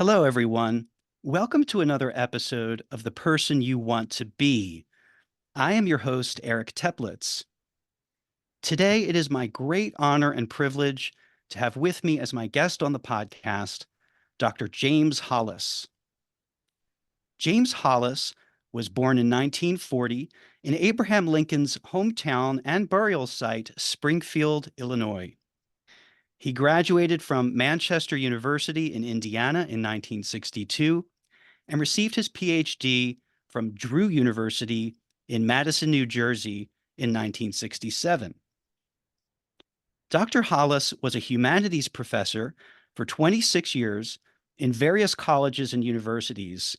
Hello, everyone. Welcome to another episode of The Person You Want to Be. I am your host, Eric Teplitz. Today, it is my great honor and privilege to have with me as my guest on the podcast, Dr. James Hollis. James Hollis was born in 1940 in Abraham Lincoln's hometown and burial site, Springfield, Illinois. He graduated from Manchester University in Indiana in 1962 and received his PhD from Drew University in Madison, New Jersey in 1967. Dr. Hollis was a humanities professor for 26 years in various colleges and universities,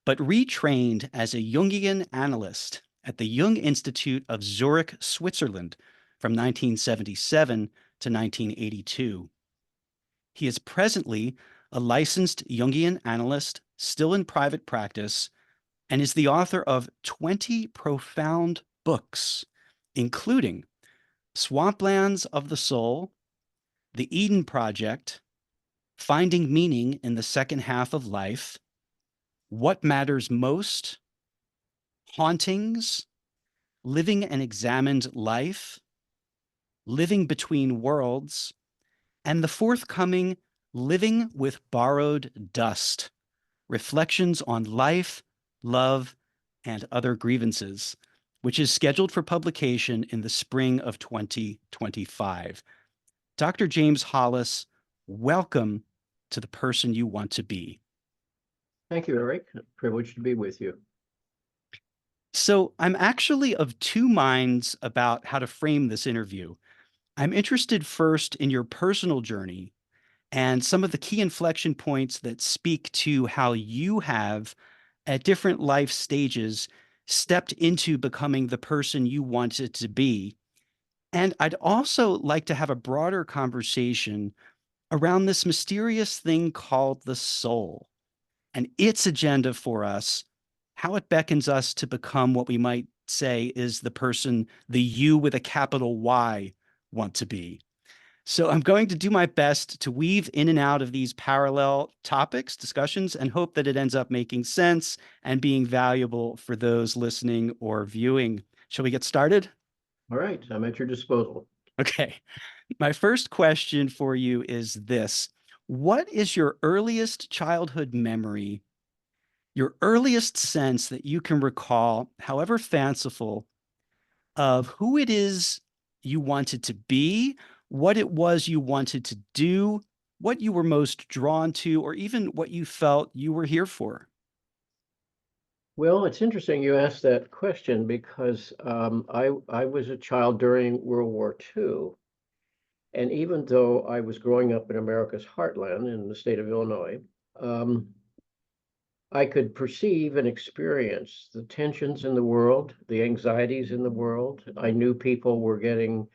but retrained as a Jungian analyst at the Jung Institute of Zürich, Switzerland from 1977 to 1982. He is presently a licensed Jungian analyst, still in private practice, and is the author of 20 profound books, including Swamplands of the Soul, The Eden Project, Finding Meaning in the Second Half of Life, What Matters Most, Hauntings, Living an Examined Life, Living Between Worlds, and the forthcoming Living with Borrowed Dust, Reflections on Life, Love, and Other Grievances, which is scheduled for publication in the spring of 2025. Dr. James Hollis, welcome to The Person You Want to Be. Thank you, Eric. Privileged to be with you. So I'm actually of two minds about how to frame this interview. I'm interested first in your personal journey and some of the key inflection points that speak to how you have, at different life stages, stepped into becoming the person you wanted to be. And I'd also like to have a broader conversation around this mysterious thing called the soul and its agenda for us, how it beckons us to become what we might say is the person the you with a capital Y want to be. So I'm going to do my best to weave in and out of these parallel topics, discussions, and hope that it ends up making sense and being valuable for those listening or viewing. Shall we get started? All right, I'm at your disposal. Okay. My first question for you is this. What is your earliest childhood memory, your earliest sense that you can recall, however fanciful, of who it is you wanted to be, what it was you wanted to do, what you were most drawn to, or even what you felt you were here for? Well, it's interesting you asked that question because I was a child during World War II. And even though I was growing up in America's heartland in the state of Illinois, I could perceive and experience the tensions in the world, the anxieties in the world. I knew people were getting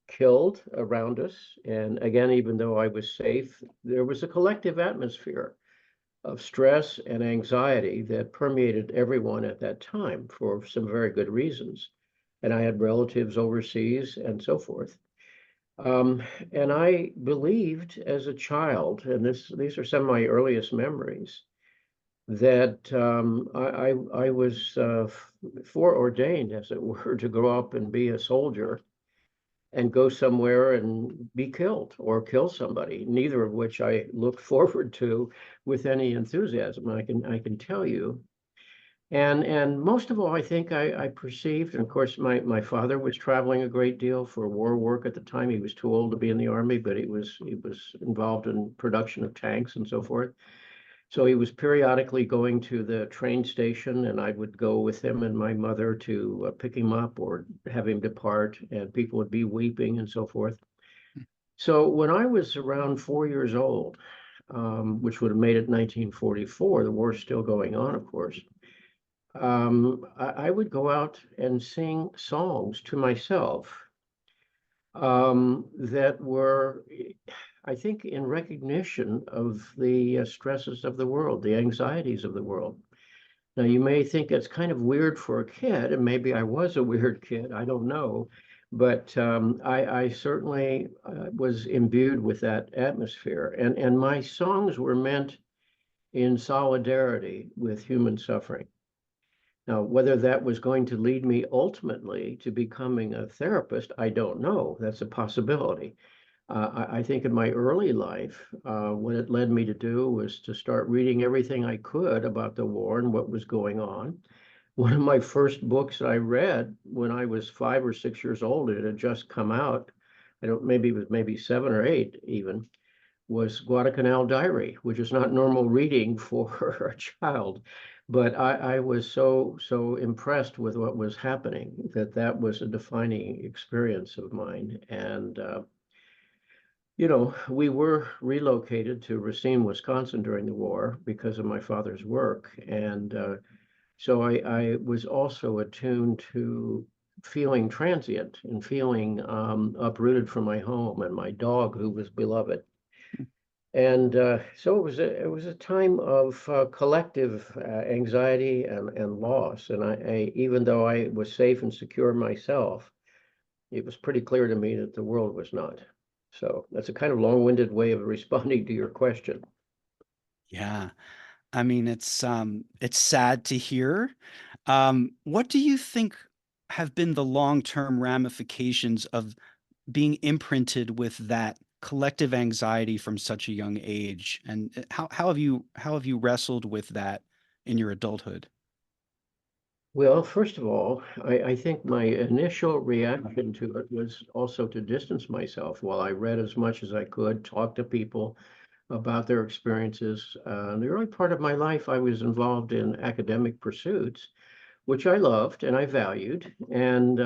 killed around us. And again, even though I was safe, there was a collective atmosphere of stress and anxiety that permeated everyone at that time for some very good reasons. And I had relatives overseas and so forth. And I believed as a child, and these are some of my earliest memories, that I was foreordained, as it were, to grow up and be a soldier and go somewhere and be killed or kill somebody, neither of which I looked forward to with any enthusiasm, I can tell you. And most of all, I think I perceived, and of course, my father was traveling a great deal for war work at the time. He was too old to be in the army, but he was involved in production of tanks and so forth. So he was periodically going to the train station, and I would go with him and my mother to pick him up or have him depart, and people would be weeping and so forth. So when I was around 4 years old, which would have made it 1944, the war's still going on, of course, I would go out and sing songs to myself that were, I think, in recognition of the stresses of the world, the anxieties of the world. Now, you may think it's kind of weird for a kid, and maybe I was a weird kid, I don't know, but I certainly was imbued with that atmosphere. And my songs were meant in solidarity with human suffering. Now, whether that was going to lead me ultimately to becoming a therapist, I don't know. That's a possibility. I think in my early life, what it led me to do was to start reading everything I could about the war and what was going on. One of my first books I read when I was 5 or 6 years old, it had just come out. I don't, maybe it was maybe 7 or 8 even, was Guadalcanal Diary, which is not normal reading for a child. But I was so impressed with what was happening that that was a defining experience of mine. And we were relocated to Racine, Wisconsin during the war because of my father's work. And so I was also attuned to feeling transient and feeling uprooted from my home and my dog, who was beloved. And so it was a time of collective anxiety and loss. And even though I was safe and secure myself, it was pretty clear to me that the world was not. So that's a kind of long-winded way of responding to your question. Yeah. I mean, it's sad to hear. What do you think have been the long-term ramifications of being imprinted with that collective anxiety from such a young age? And how have you wrestled with that in your adulthood? Well, first of all, I think my initial reaction to it was also to distance myself while I read as much as I could, talk to people about their experiences. The early part of my life, I was involved in academic pursuits, which I loved and I valued. And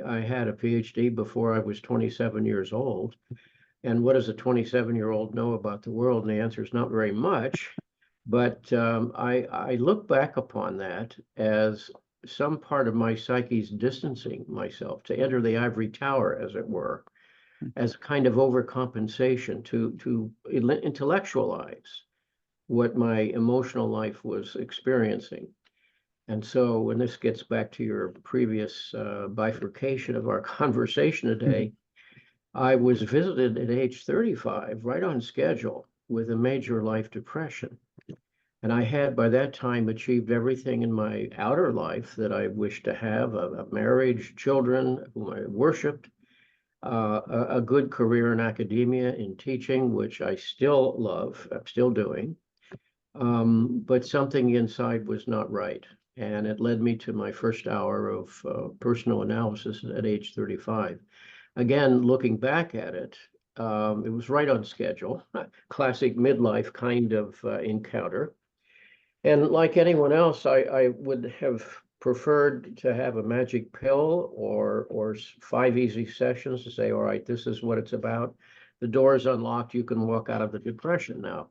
I had a PhD before I was 27 years old. And what does a 27-year-old know about the world? And the answer is not very much. But I look back upon that as some part of my psyche's distancing myself to enter the ivory tower, as it were, as a kind of overcompensation to intellectualize what my emotional life was experiencing. And so when this gets back to your previous bifurcation of our conversation today, I was visited at age 35, right on schedule, with a major life depression. And I had by that time achieved everything in my outer life that I wished to have, a marriage, children whom I worshiped, a good career in academia, in teaching, which I still love, I'm still doing. But something inside was not right. And it led me to my first hour of personal analysis at age 35. Again, looking back at it, it was right on schedule, classic midlife kind of encounter. And like anyone else, I would have preferred to have a magic pill or 5 easy sessions to say, all right, this is what it's about. The door is unlocked. You can walk out of the depression now.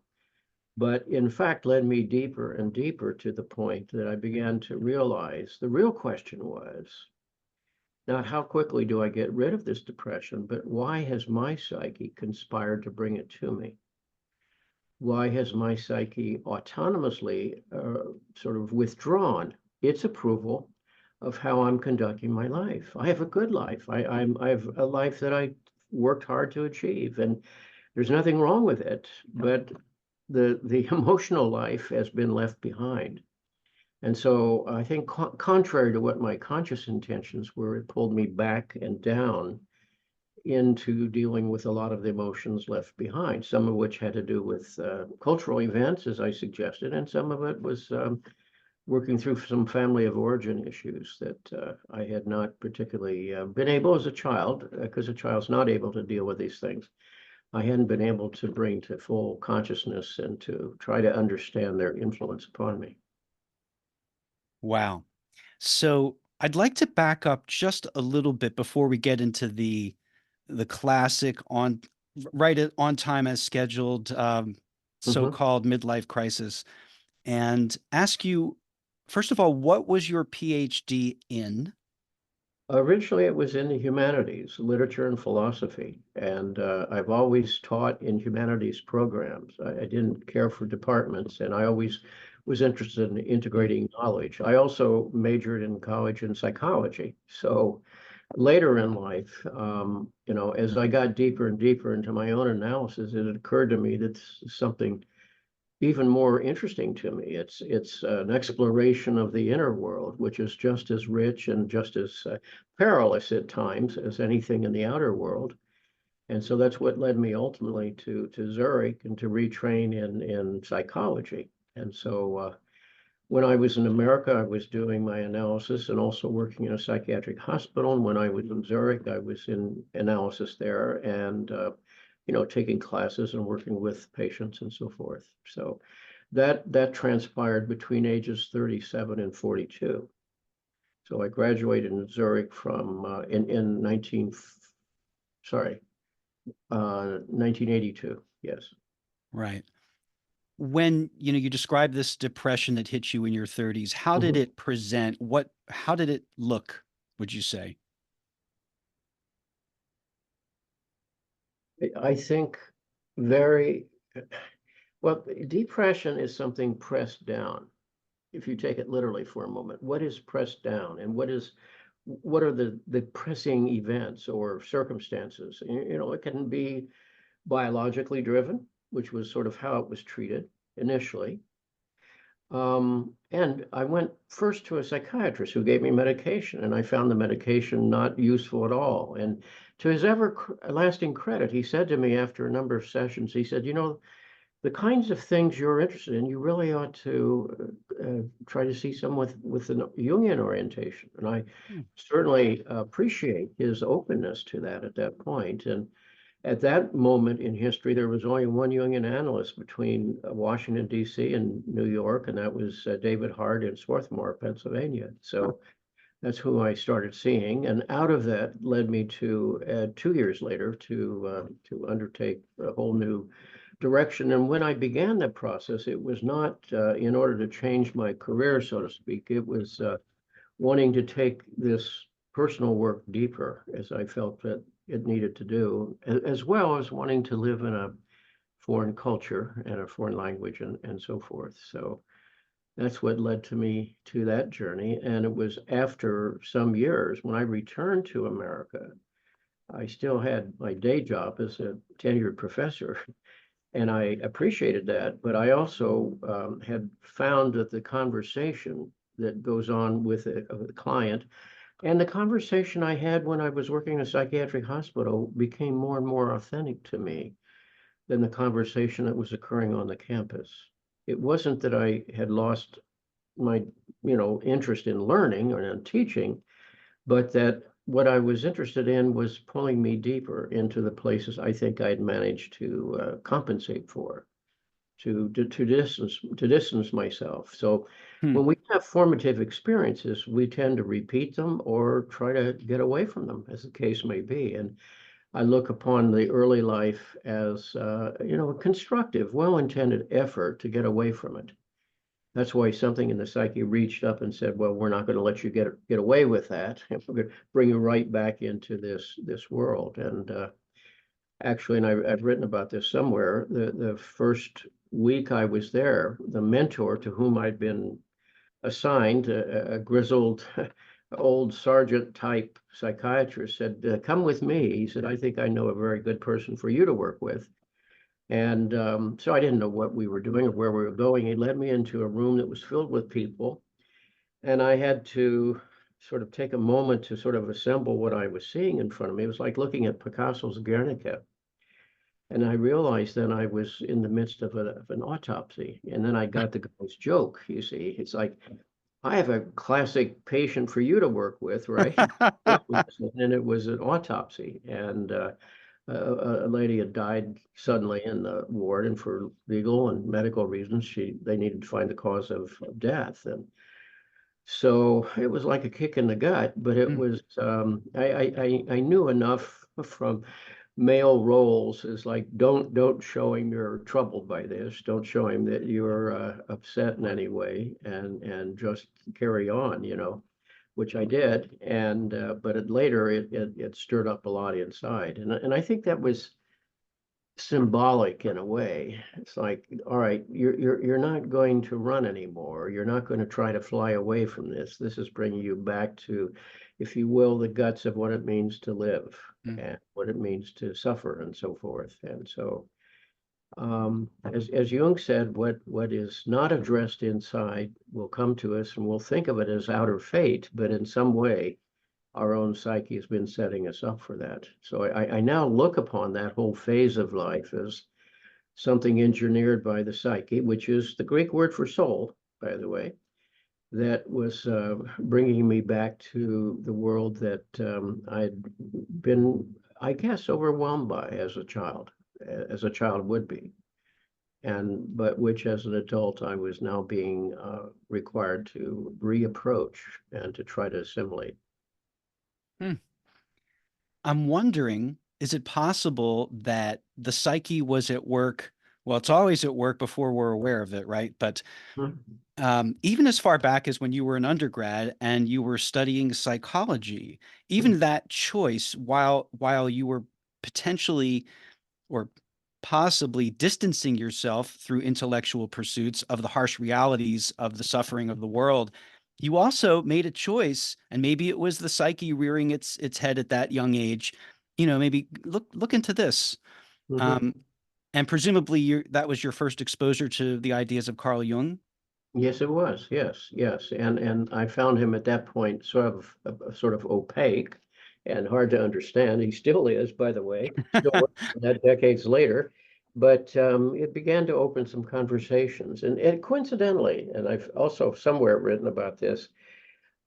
But in fact, led me deeper and deeper to the point that I began to realize the real question was not how quickly do I get rid of this depression, but why has my psyche conspired to bring it to me? Why has my psyche autonomously sort of withdrawn its approval of how I'm conducting my life? I have a good life. I have a life that I worked hard to achieve, and there's nothing wrong with it. But the emotional life has been left behind. And so I think contrary to what my conscious intentions were, it pulled me back and down into dealing with a lot of the emotions left behind, some of which had to do with cultural events, as I suggested, and some of it was working through some family of origin issues that I had not particularly been able as a child, because a child's not able to deal with these things. I hadn't been able to bring to full consciousness and to try to understand their influence upon me. Wow. So I'd like to back up just a little bit before we get into the classic on time as scheduled Mhm. so-called midlife crisis and ask you, first of all, what was your PhD in? Originally, it was in the humanities, literature and philosophy, and I've always taught in humanities programs. I didn't care for departments, and I always was interested in integrating knowledge. I also majored in college in psychology. So later in life, as I got deeper and deeper into my own analysis, it occurred to me that this is something even more interesting to me. It's an exploration of the inner world, which is just as rich and just as perilous at times as anything in the outer world. And so that's what led me ultimately to Zurich and to retrain in psychology. And so when I was in America, I was doing my analysis and also working in a psychiatric hospital. And when I was in Zurich, I was in analysis there and taking classes and working with patients and so forth. So that transpired between ages 37 and 42. So I graduated in Zurich from in 1982. Yes. Right. When, you describe this depression that hit you in your 30s, how did Mhm. it present? How did it look, would you say? I think very well. Depression is something pressed down. If you take it literally for a moment, what is pressed down, and what are the pressing events or circumstances? It can be biologically driven, which was sort of how it was treated initially. And I went first to a psychiatrist who gave me medication, and I found the medication not useful at all. And to his everlasting credit, he said to me after a number of sessions, he said, the kinds of things you're interested in, you really ought to try to see someone with an Jungian orientation. And I Hmm. certainly appreciate his openness to that at that point. And at that moment in history, there was only one Jungian analyst between Washington, D.C. and New York, and that was David Hart in Swarthmore, Pennsylvania. So that's who I started seeing. And out of that led me to 2 years later to undertake a whole new direction. And when I began that process, it was not in order to change my career, so to speak. It was wanting to take this personal work deeper, as I felt that it needed to do, as well as wanting to live in a foreign culture and a foreign language and so forth. So that's what led to me to that journey. And it was after some years when I returned to America, I still had my day job as a tenured professor, and I appreciated that. But I also had found that the conversation that goes on with a client and the conversation I had when I was working in a psychiatric hospital became more and more authentic to me than the conversation that was occurring on the campus. It wasn't that I had lost my, interest in learning or in teaching, but that what I was interested in was pulling me deeper into the places I think I'd managed to compensate for, to distance myself. So Hmm. when we have formative experiences, we tend to repeat them or try to get away from them, as the case may be. And I look upon the early life as a constructive, well-intended effort to get away from it. That's why something in the psyche reached up and said, "Well, we're not going to let you get away with that. We're going to bring you right back into this world." And actually, and I've written about this somewhere, the first week I was there, the mentor to whom I'd been assigned, a grizzled old sergeant type psychiatrist, said, "Come with me." He said, "I think I know a very good person for you to work with." And so I didn't know what we were doing or where we were going. He led me into a room that was filled with people, and I had to sort of take a moment to sort of assemble what I was seeing in front of me. It was like looking at Picasso's Guernica. And I realized then I was in the midst of an autopsy. And then I got the guy's joke, you see. It's like, I have a classic patient for you to work with, right? And it was an autopsy. And a lady had died suddenly in the ward, and for legal and medical reasons, they needed to find the cause of death. And so it was like a kick in the gut, but it Hmm. was I knew enough from male roles is like don't show him you're troubled by this, don't show him that you're upset in any way, and just carry on, which I did. And but later it stirred up a lot inside, and I think that was symbolic in a way. It's like, all right, you're not going to run anymore. You're not going to try to fly away from this. This is bringing you back to, if you will, the guts of what it means to live Hmm. and what it means to suffer and so forth. And so As Jung said, what is not addressed inside will come to us, and we'll think of it as outer fate, but in some way, our own psyche has been setting us up for that. So I now look upon that whole phase of life as something engineered by the psyche, which is the Greek word for soul, by the way, that was bringing me back to the world that I'd been, I guess, overwhelmed by as a child would be, but which as an adult I was now being required to reapproach and to try to assimilate. Hmm. I'm wondering, is it possible that the psyche was at work? Well, it's always at work before we're aware of it, right? But Mhm. even as far back as when you were an undergrad and you were studying psychology, even that choice, while you were potentially or possibly distancing yourself through intellectual pursuits of the harsh realities of the suffering of the world, you also made a choice, and maybe it was the psyche rearing its head at that young age. Maybe look into this. Mhm. Um, and presumably that was your first exposure to the ideas of Carl Jung. Yes, it was. Yes, yes, and I found him at that point sort of opaque and hard to understand. He still is, by the way, still working on that decades later. But it began to open some conversations, and coincidentally, and I've also somewhere written about this.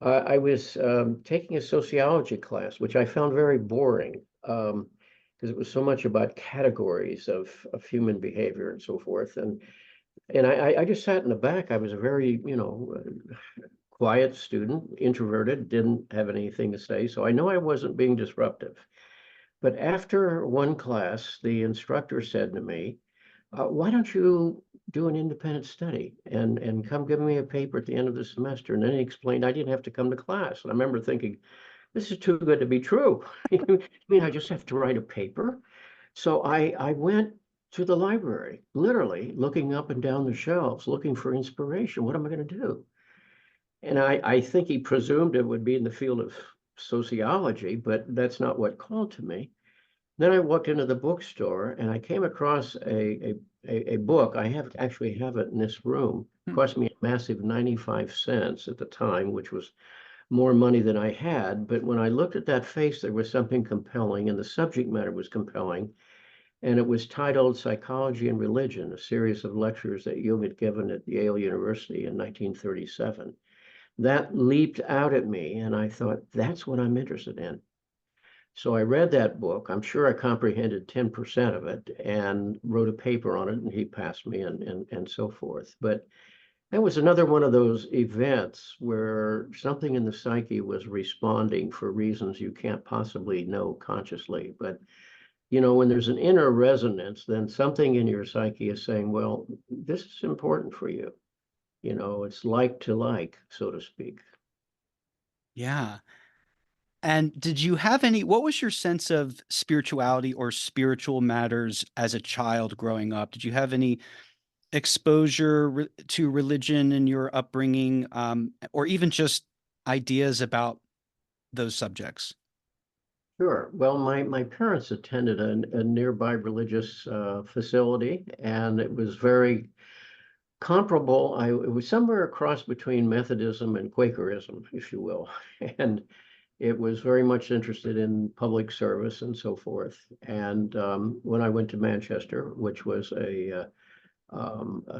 I was taking a sociology class, which I found very boring because it was so much about categories of human behavior and so forth. And I just sat in the back. I was a very, quiet student, introverted, didn't have anything to say. So I know I wasn't being disruptive. But after one class, the instructor said to me, why don't you do an independent study and come give me a paper at the end of the semester? And then he explained I didn't have to come to class. And I remember thinking, this is too good to be true. You mean I just have to write a paper? So I went to the library, literally looking up and down the shelves, looking for inspiration. What am I going to do? And I think he presumed it would be in the field of sociology, but that's not what called to me. Then I walked into the bookstore and I came across a book. I actually have it in this room. It Hmm. cost me a massive 95 cents at the time, which was more money than I had. But when I looked at that face, there was something compelling, and the subject matter was compelling. And it was titled Psychology and Religion, a series of lectures that Jung had given at Yale University in 1937. That leaped out at me, and I thought, that's what I'm interested in. So I read that book. I'm sure I comprehended 10% of it and wrote a paper on it, and he passed me and so forth. But that was another one of those events where something in the psyche was responding for reasons you can't possibly know consciously. But when there's an inner resonance, then something in your psyche is saying, well, this is important for you. It's like to like, so to speak. Yeah. And did you have what was your sense of spirituality or spiritual matters as a child growing up? Did you have any exposure to religion in your upbringing, or even just ideas about those subjects? Sure. Well, my parents attended a nearby religious facility, and it was very comparable. It was somewhere across between Methodism and Quakerism, if you will. And it was very much interested in public service and so forth. And when I went to Manchester, which was a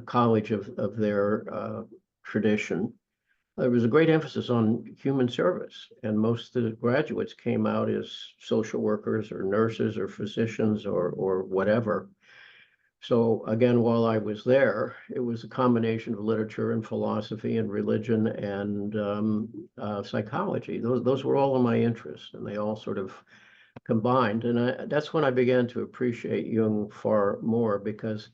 college of their tradition, there was a great emphasis on human service, and most of the graduates came out as social workers or nurses or physicians or whatever. So again, while I was there, it was a combination of literature and philosophy and religion and psychology. Those were all of my interests, and they all sort of combined. And that's when I began to appreciate Jung far more because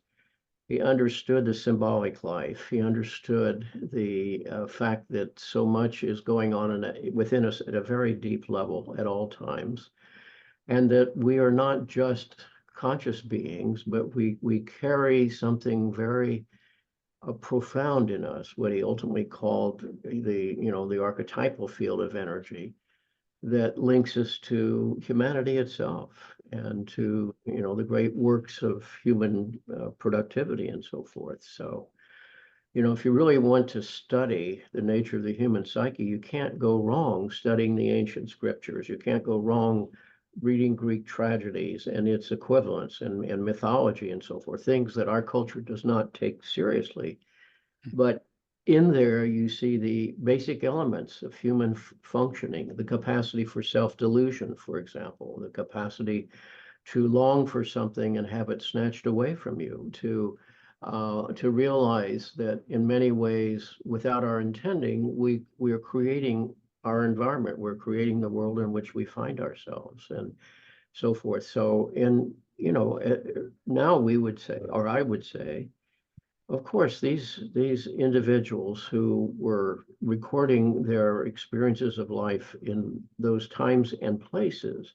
he understood the symbolic life. He understood the fact that so much is going on within us at a very deep level at all times, and that we are not just conscious beings, but we carry something very profound in us, what he ultimately called the archetypal field of energy that links us to humanity itself. and to, the great works of human productivity and so forth. So, if you really want to study the nature of the human psyche, you can't go wrong studying the ancient scriptures. You can't go wrong reading Greek tragedies and its equivalents and mythology and so forth, things that our culture does not take seriously. But in there, you see the basic elements of human functioning, the capacity for self-delusion, for example, the capacity to long for something and have it snatched away from you, to realize that in many ways, without our intending, we are creating our environment. We're creating the world in which we find ourselves and so forth. So now we would say, or I would say, of course, these individuals who were recording their experiences of life in those times and places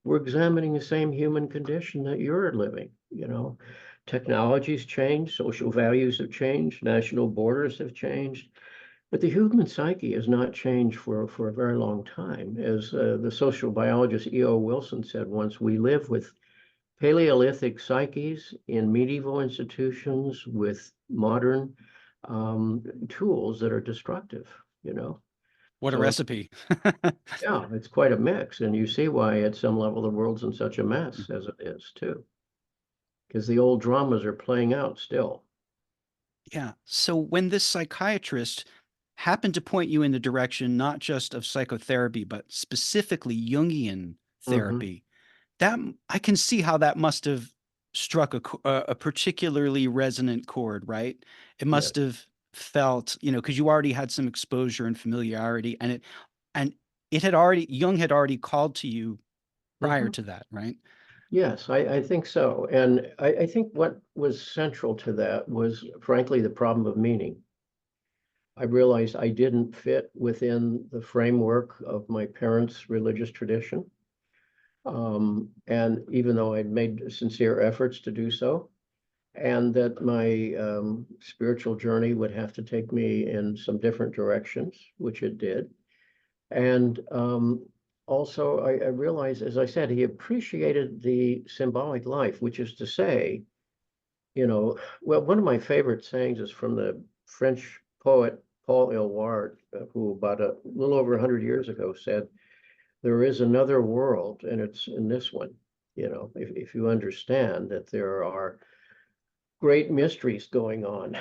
were examining the same human condition that you're living. Technology's changed, social values have changed, national borders have changed, but the human psyche has not changed for a very long time. As the social biologist E.O. Wilson said once, we live with Paleolithic psyches in medieval institutions with modern tools that are destructive, What a So, recipe. yeah, it's quite a mix. And you see why at some level the world's in such a mess as it is too, because the old dramas are playing out still. Yeah. So when this psychiatrist happened to point you in the direction not just of psychotherapy, but specifically Jungian Hmm. therapy, that I can see how that must have struck a particularly resonant chord, right? It Yes. must have felt, because you already had some exposure and familiarity, and it had already Jung had already called to you prior Hmm. to that, right? Yes, I think so. And I think what was central to that was, frankly, the problem of meaning. I realized I didn't fit within the framework of my parents' religious tradition. And even though I'd made sincere efforts to do so, and that my spiritual journey would have to take me in some different directions, which it did. And also, I realized, as I said, he appreciated the symbolic life, which is to say, well, one of my favorite sayings is from the French poet Paul Eluard, who about a little over 100 years ago said, there is another world, and it's in this one. If you understand that there are great mysteries going on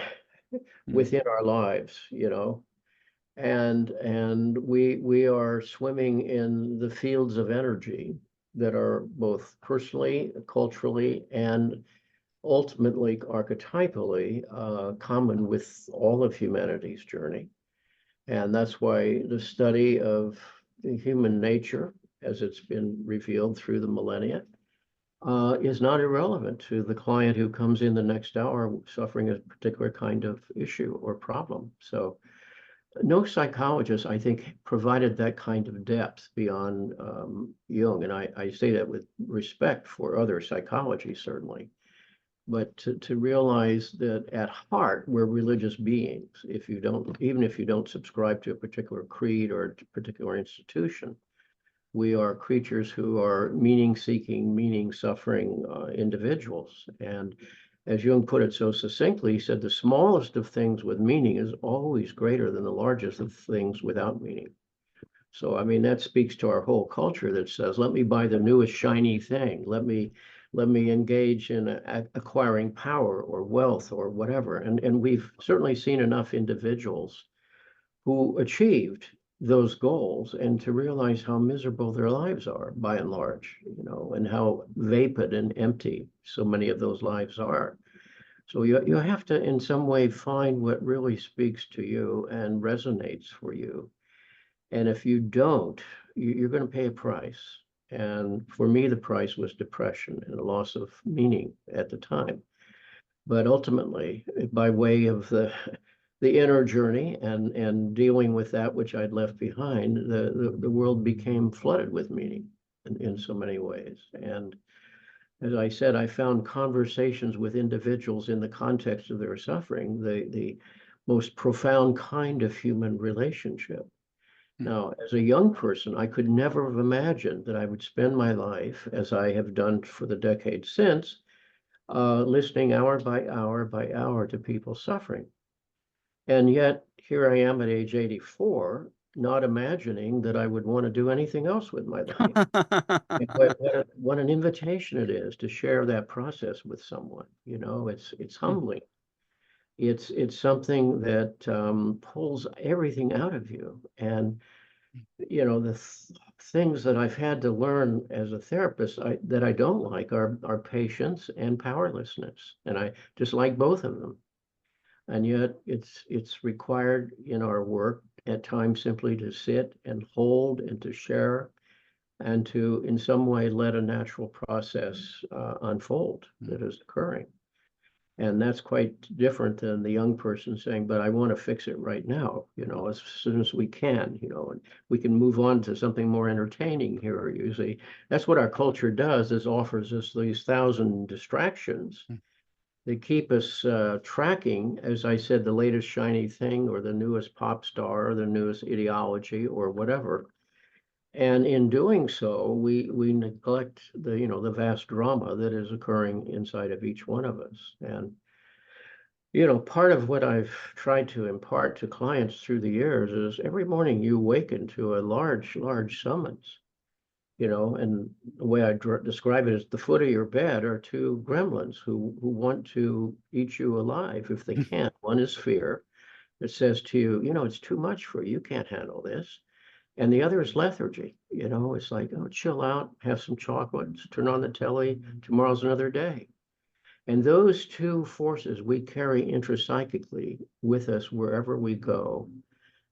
Mm. within our lives, and we are swimming in the fields of energy that are both personally, culturally, and ultimately archetypally common with all of humanity's journey. And that's why the study of the human nature, as it's been revealed through the millennia, is not irrelevant to the client who comes in the next hour suffering a particular kind of issue or problem. So no psychologist, I think, provided that kind of depth beyond Jung. And I say that with respect for other psychology, certainly. But to realize that at heart, we're religious beings. Even if you don't subscribe to a particular creed or a particular institution, we are creatures who are meaning-seeking, meaning-suffering individuals. And as Jung put it so succinctly, he said, the smallest of things with meaning is always greater than the largest of things without meaning. So, I mean, that speaks to our whole culture that says, let me buy the newest shiny thing. Let me engage in acquiring power or wealth or whatever. And we've certainly seen enough individuals who achieved those goals and to realize how miserable their lives are by and large, and how vapid and empty so many of those lives are. So you have to in some way find what really speaks to you and resonates for you. And if you don't, you're going to pay a price. And for me, the price was depression and a loss of meaning at the time. But ultimately, by way of the inner journey and dealing with that which I'd left behind, the world became flooded with meaning in so many ways. And as I said, I found conversations with individuals in the context of their suffering, the most profound kind of human relationship. Now, as a young person, I could never have imagined that I would spend my life, as I have done for the decades since, listening hour by hour to people suffering. And yet, here I am at age 84, not imagining that I would want to do anything else with my life. And what an invitation it is to share that process with someone. You know, it's humbling. It's something that pulls everything out of you. And you know, the things that I've had to learn as a therapist that I don't like are patience and powerlessness, and I just like both of them. And yet, it's required in our work at times simply to sit and hold and to share and to, in some way, let a natural process unfold that is occurring. And that's quite different than the young person saying, but I want to fix it right now, you know, as soon as we can, you know, and we can move on to something more entertaining here. Usually that's what our culture does, is offers us these thousand distractions. They keep us tracking, as I said, the latest shiny thing or the newest pop star or the newest ideology or whatever. And in doing so, we neglect the, you know, the vast drama that is occurring inside of each one of us. And you know, part of what I've tried to impart to clients through the years is every morning you awaken to a large summons, you know, and the way I describe it is the foot of your bed are two gremlins who want to eat you alive if they can. One is fear that says to you, you know, it's too much for you, you can't handle this. And the other is lethargy, you know, it's like, oh, chill out, have some chocolates, turn on the telly, tomorrow's another day. And those two forces we carry intrapsychically with us wherever we go.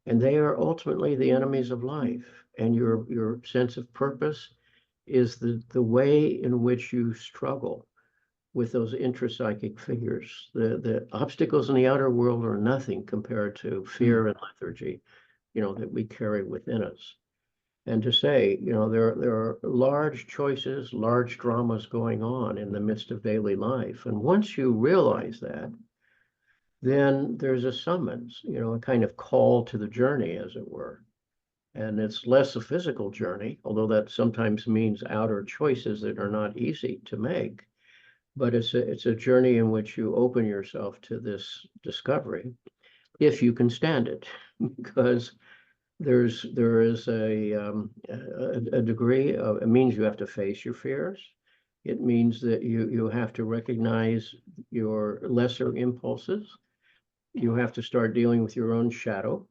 And they are ultimately the enemies of life. And your sense of purpose is the way in which you struggle with those intrapsychic figures. The obstacles in the outer world are nothing compared to fear and lethargy, you know, that we carry within us. And to say, you know, there are large choices, large dramas going on in the midst of daily life. And once you realize that, then there's a summons, you know, a kind of call to the journey, as it were. And it's less a physical journey, although that sometimes means outer choices that are not easy to make. But it's a journey in which you open yourself to this discovery, if you can stand it, because there is a degree of, it means you have to face your fears. It means that you have to recognize your lesser impulses. You have to start dealing with your own shadow.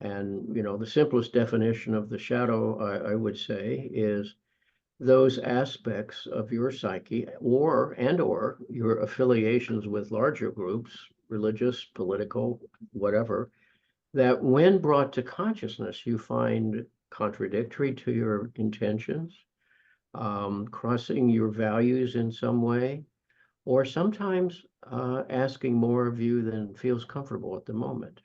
And, you know, the simplest definition of the shadow, I would say, is those aspects of your psyche or your affiliations with larger groups, religious, political, whatever, that when brought to consciousness, you find contradictory to your intentions, crossing your values in some way, or sometimes asking more of you than feels comfortable at the moment.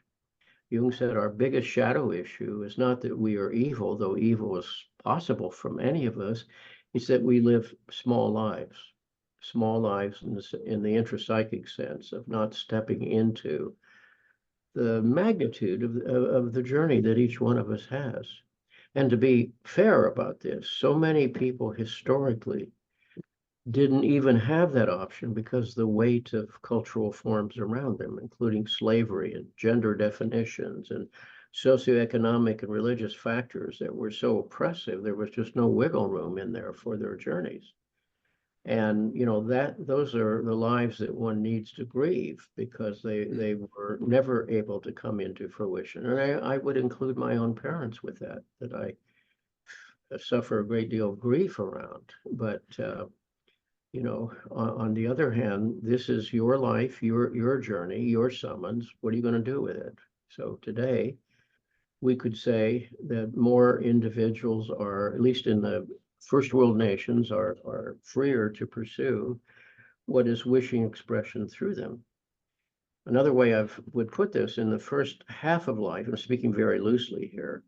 Jung said our biggest shadow issue is not that we are evil, though evil is possible from any of us. It's that we live small lives in the intrapsychic sense of not stepping into the magnitude of the journey that each one of us has. And to be fair about this, so many people historically didn't even have that option because the weight of cultural forms around them, including slavery and gender definitions and socioeconomic and religious factors that were so oppressive, there was just no wiggle room in there for their journeys. And you know that those are the lives that one needs to grieve because they were never able to come into fruition. And I would include my own parents with that I suffer a great deal of grief around. But you know, on the other hand, this is your life, your journey, your summons. What are you going to do with it? So today, we could say that more individuals are, at least in the first world nations, are freer to pursue what is wishing expression through them. Another way I would put this, in the first half of life, I'm speaking very loosely here,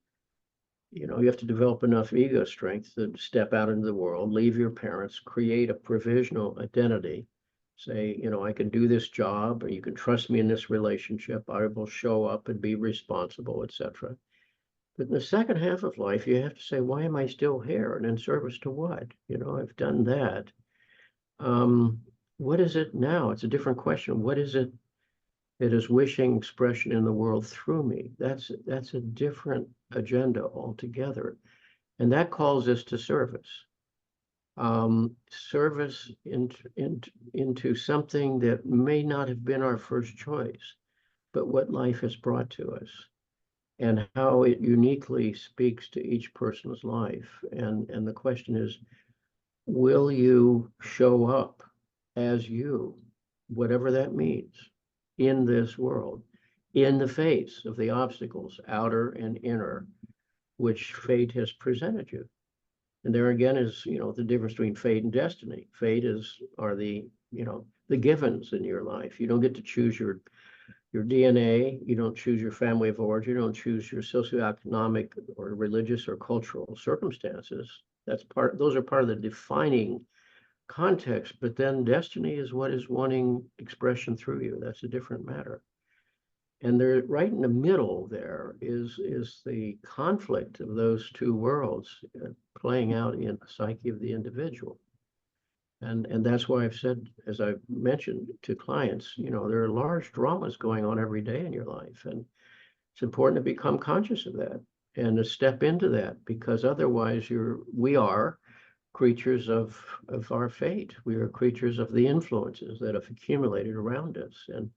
you know, you have to develop enough ego strength to step out into the world, leave your parents, create a provisional identity, say, you know, I can do this job, or you can trust me in this relationship, I will show up and be responsible, etc. But in the second half of life, you have to say, why am I still here? And in service to what? You know, I've done that. Um, what is it now? It's a different question. What is it that is wishing expression in the world through me? That's a different agenda altogether. And that calls us to service. Service into something that may not have been our first choice, but what life has brought to us and how it uniquely speaks to each person's life. And the question is, will you show up as you, whatever that means, in this world, in the face of the obstacles, outer and inner, which fate has presented you? And there again is, you know, the difference between fate and destiny. Fate are the, you know, the givens in your life. You don't get to choose your DNA. You don't choose your family of origin. You don't choose your socioeconomic or religious or cultural circumstances. Those are part of the defining context, but then destiny is what is wanting expression through you. That's a different matter. And there, right in the middle there is the conflict of those two worlds playing out in the psyche of the individual. And that's why I've said, as I've mentioned to clients, you know, there are large dramas going on every day in your life. And it's important to become conscious of that and to step into that, because otherwise we are creatures of our fate. We are creatures of the influences that have accumulated around us. And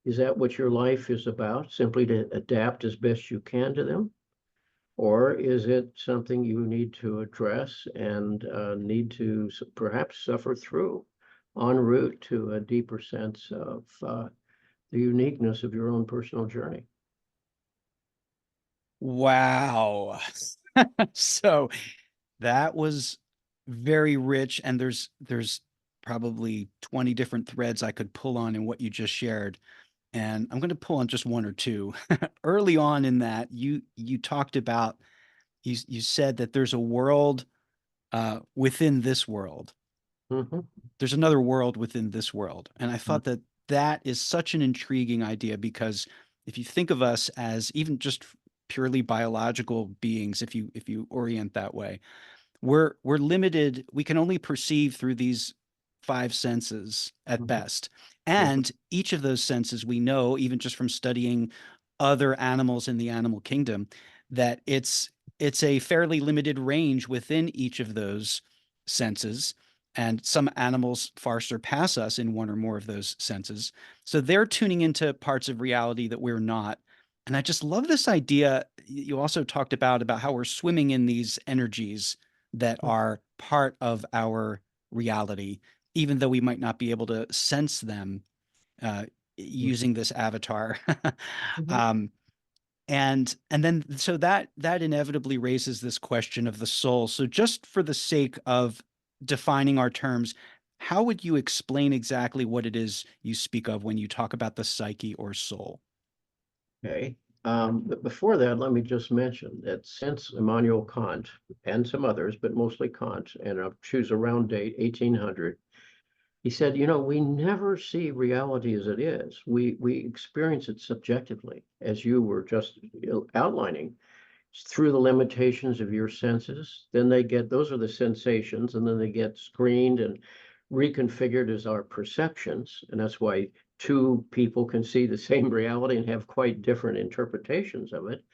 is that what your life is about? Simply to adapt as best you can to them? Or is it something you need to address and need to perhaps suffer through en route to a deeper sense of the uniqueness of your own personal journey? Wow. So that was very rich, and there's probably 20 different threads I could pull on in what you just shared. And I'm going to pull on just one or two. Early on in that, you talked about you said that there's a world within this world. Mm-hmm. There's another world within this world. And I Mm-hmm. thought that that is such an intriguing idea, because if you think of us as even just purely biological beings, if you orient that way, we're limited. We can only perceive through these five senses at Mm-hmm. best. And each of those senses, we know, even just from studying other animals in the animal kingdom, that it's a fairly limited range within each of those senses. And some animals far surpass us in one or more of those senses. So they're tuning into parts of reality that we're not. And I just love this idea. You also talked about how we're swimming in these energies that are part of our reality, even though we might not be able to sense them uh, using this avatar. Mm-hmm. um, and then so that inevitably raises this question of the soul. So just for the sake of defining our terms, how would you explain exactly what it is you speak of when you talk about the psyche or soul? Okay. But before that, let me just mention that since Immanuel Kant and some others, but mostly Kant, and I'll choose a round date, 1800, he said, you know, we never see reality as it is. We experience it subjectively, as you were just outlining, through the limitations of your senses. Then those are the sensations, and then they get screened and reconfigured as our perceptions. And that's why two people can see the same reality and have quite different interpretations of it.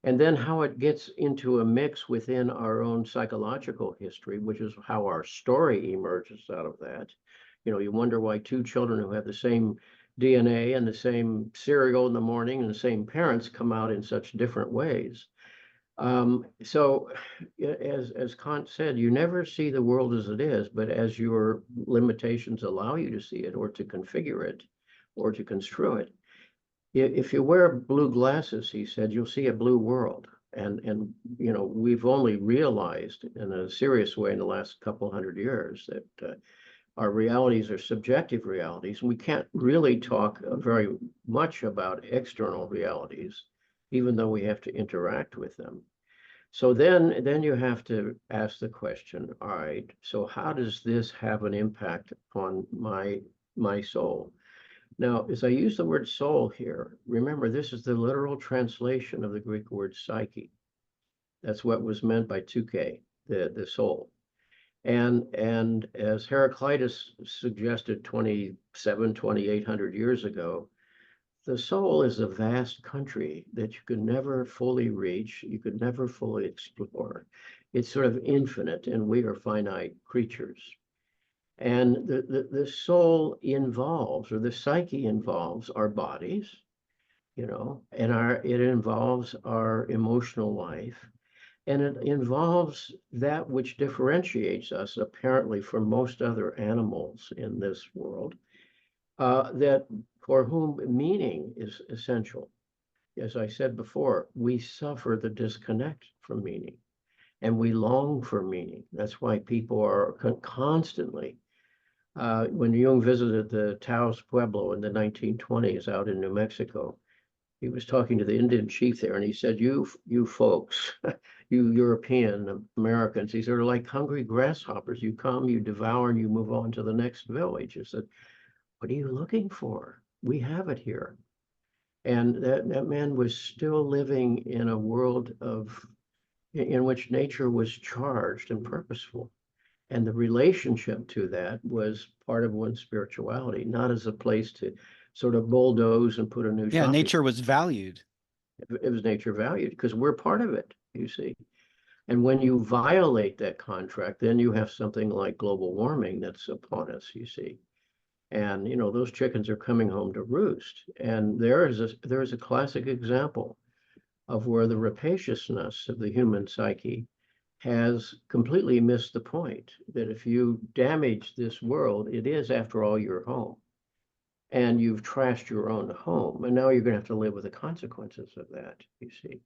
And then how it gets into a mix within our own psychological history, which is how our story emerges out of that. You know, you wonder why two children who have the same DNA and the same cereal in the morning and the same parents come out in such different ways. So as Kant said, you never see the world as it is, but as your limitations allow you to see it or to configure it or to construe it. If you wear blue glasses, he said, you'll see a blue world. And you know, we've only realized in a serious way in the last couple hundred years that our realities are subjective realities. And we can't really talk very much about external realities, even though we have to interact with them. So then you have to ask the question, all right, so how does this have an impact upon my soul? Now, as I use the word soul here, remember this is the literal translation of the Greek word psyche. That's what was meant by Tuke, the soul. And as Heraclitus suggested 2,800 years ago, the soul is a vast country that you could never fully reach, you could never fully explore. It's sort of infinite, and we are finite creatures. And the soul involves, or the psyche involves, our bodies, and it involves our emotional life, and it involves that which differentiates us apparently from most other animals in this world, that for whom meaning is essential. As I said before, we suffer the disconnect from meaning, and we long for meaning. That's why people are constantly, when Jung visited the Taos Pueblo in the 1920s out in New Mexico, he was talking to the Indian chief there, and he said, you folks, you European Americans, these are like hungry grasshoppers. You come, you devour, and you move on to the next village. He said, what are you looking for? We have it here. And that man was still living in a world in which nature was charged and purposeful. And the relationship to that was part of one's spirituality, not as a place to sort of bulldoze and put a new Yeah, shopping. nature was valued. It was nature valued because we're part of it, you see. And when you violate that contract, then you have something like global warming that's upon us, you see. And those chickens are coming home to roost. And there is a classic example of where the rapaciousness of the human psyche has completely missed the point that if you damage this world, it is, after all, your home. And you've trashed your own home. And now you're going to have to live with the consequences of that, you see.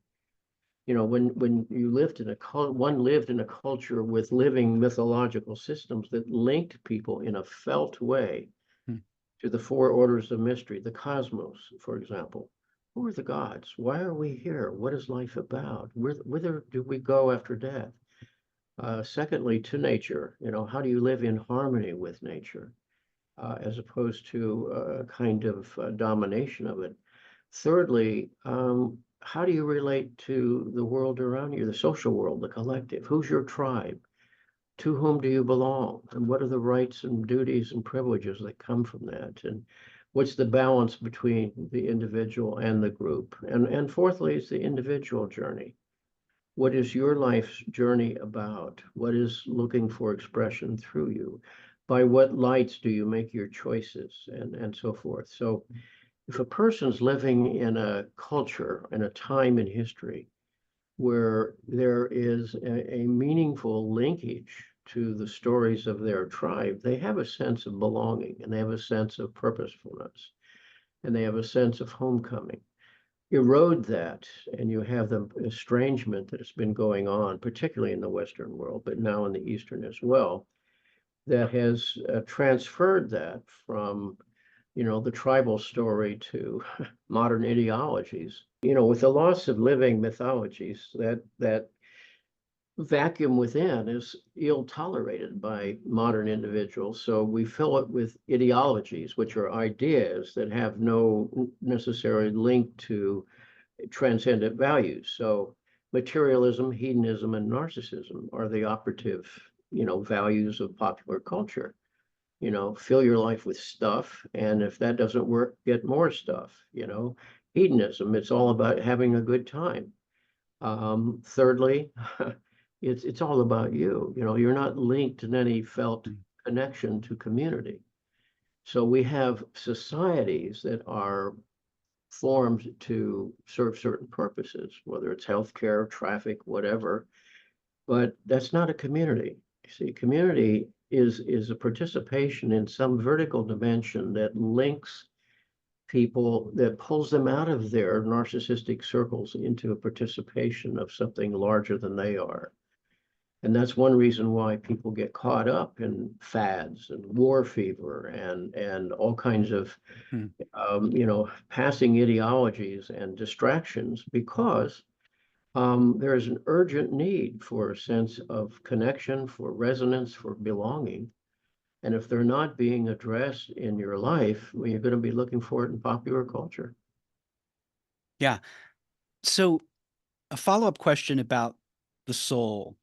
When you lived in one lived in a culture with living mythological systems that linked people in a felt way Hmm. to the four orders of mystery, the cosmos, for example. Who are the gods? Why are we here? What is life about? Whither do we go after death? Secondly, to nature, how do you live in harmony with nature, as opposed to a kind of domination of it? Thirdly, how do you relate to the world around you, the social world, the collective? Who's your tribe? To whom do you belong? And what are the rights and duties and privileges that come from that? And what's the balance between the individual and the group? And fourthly, it's the individual journey. What is your life's journey about? What is looking for expression through you? By what lights do you make your choices, and so forth? So if a person's living in a culture, in a time in history where there is a meaningful linkage to the stories of their tribe, they have a sense of belonging, and they have a sense of purposefulness, and they have a sense of homecoming. Erode that, and you have the estrangement that has been going on, particularly in the Western world, but now in the Eastern as well, that has transferred that from the tribal story to modern ideologies. With the loss of living mythologies, that vacuum within is ill tolerated by modern individuals. So we fill it with ideologies, which are ideas that have no necessary link to transcendent values. So materialism, hedonism, and narcissism are the operative, values of popular culture. Fill your life with stuff, and if that doesn't work, get more stuff. Hedonism, it's all about having a good time. Thirdly, it's all about you. You're not linked in any felt connection to community. So we have societies that are formed to serve certain purposes, whether it's healthcare, traffic, whatever. But that's not a community. You see, community is a participation in some vertical dimension that links people, that pulls them out of their narcissistic circles into a participation of something larger than they are. And that's one reason why people get caught up in fads and war fever and all kinds of Hmm. passing ideologies and distractions, because there is an urgent need for a sense of connection, for resonance, for belonging. And if they're not being addressed in your life, well, you're going to be looking for it in popular culture. Hmm. Yeah. So a follow-up question about, the soul,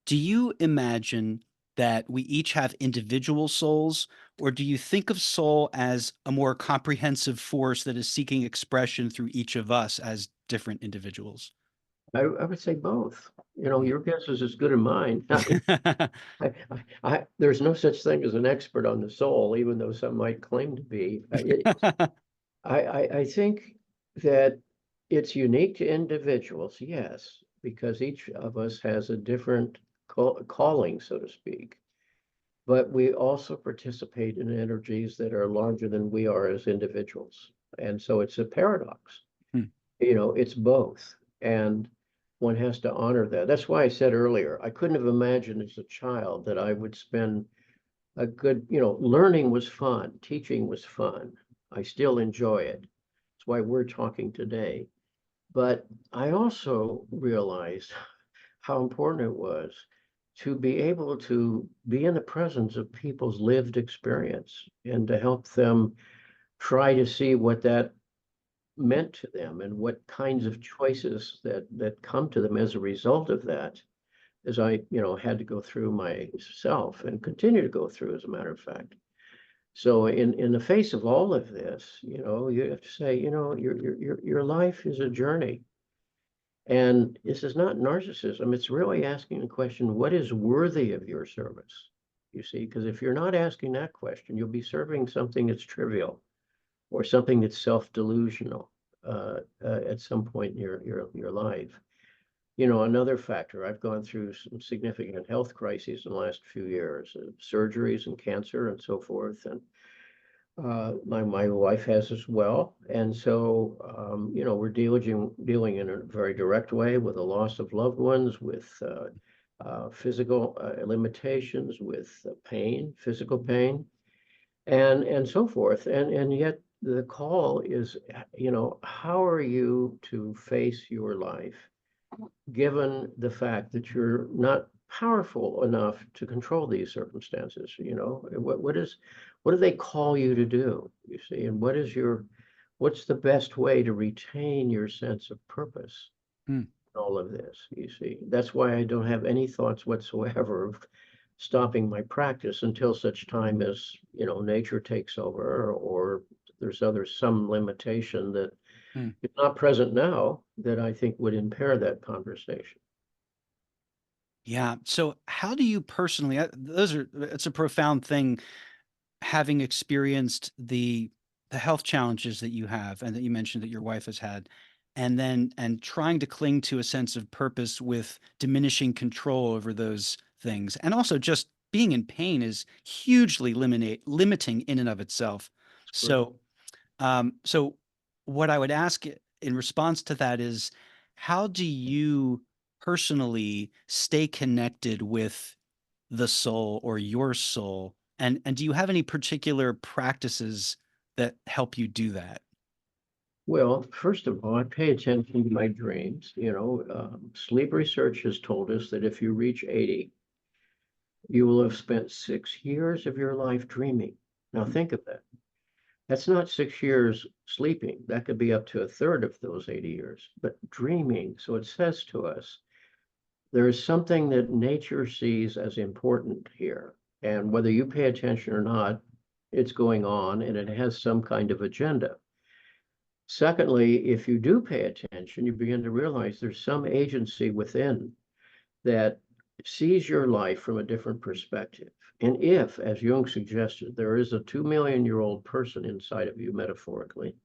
do you imagine that we each have individual souls, or do you think of soul as a more comprehensive force that is seeking expression through each of us as different individuals? I would say both. You know, your guess is as good as mine. There's no such thing as an expert on the soul, even though some might claim to be. I think that it's unique to individuals, yes, because each of us has a different calling, so to speak. But we also participate in energies that are larger than we are as individuals. And so it's a paradox. Hmm. You know, it's both. And one has to honor that. That's why I said earlier, I couldn't have imagined as a child that I would spend a good, you know, learning was fun, teaching was fun. I still enjoy it. That's why we're talking today. But I also realized how important it was to be able to be in the presence of people's lived experience and to help them try to see what that meant to them and what kinds of choices that come to them as a result of that, as I, you know, had to go through myself and continue to go through, as a matter of fact. So in the face of all of this, you know, you have to say, you know, your life is a journey. And this is not narcissism. It's really asking the question, what is worthy of your service? You see, because if you're not asking that question, you'll be serving something that's trivial or something that's self-delusional at some point in your life. You know, another factor, I've gone through some significant health crises in the last few years, surgeries and cancer and so forth. And my wife has as well. And so, you know, we're dealing in a very direct way with the loss of loved ones, with physical limitations, with pain, physical pain, and so forth. And yet the call is, you know, how are you to face your life given the fact that you're not powerful enough to control these circumstances? You know, what do they call you to do, you see, and what's the best way to retain your sense of purpose Hmm. in all of this, you see? That's why I don't have any thoughts whatsoever of stopping my practice until such time as, you know, nature takes over, or there's some limitation that Hmm. is not present now that I think would impair that conversation. Yeah. So how do you personally, it's a profound thing, having experienced the health challenges that you have and that you mentioned that your wife has had, and trying to cling to a sense of purpose with diminishing control over those things. And also just being in pain is hugely limiting in and of itself. That's correct. So what I would ask in response to that is, how do you personally stay connected with the soul or your soul? And do you have any particular practices that help you do that? Well, first of all, I pay attention to my dreams. You know, sleep research has told us that if you reach 80, you will have spent 6 years of your life dreaming. Now, think of that. That's not 6 years sleeping. That could be up to a third of those 80 years, but dreaming. So it says to us, there is something that nature sees as important here. And whether you pay attention or not, it's going on and it has some kind of agenda. Secondly, if you do pay attention, you begin to realize there's some agency within that sees your life from a different perspective. And if, as Jung suggested, there is a 2 million-year-old person inside of you, metaphorically,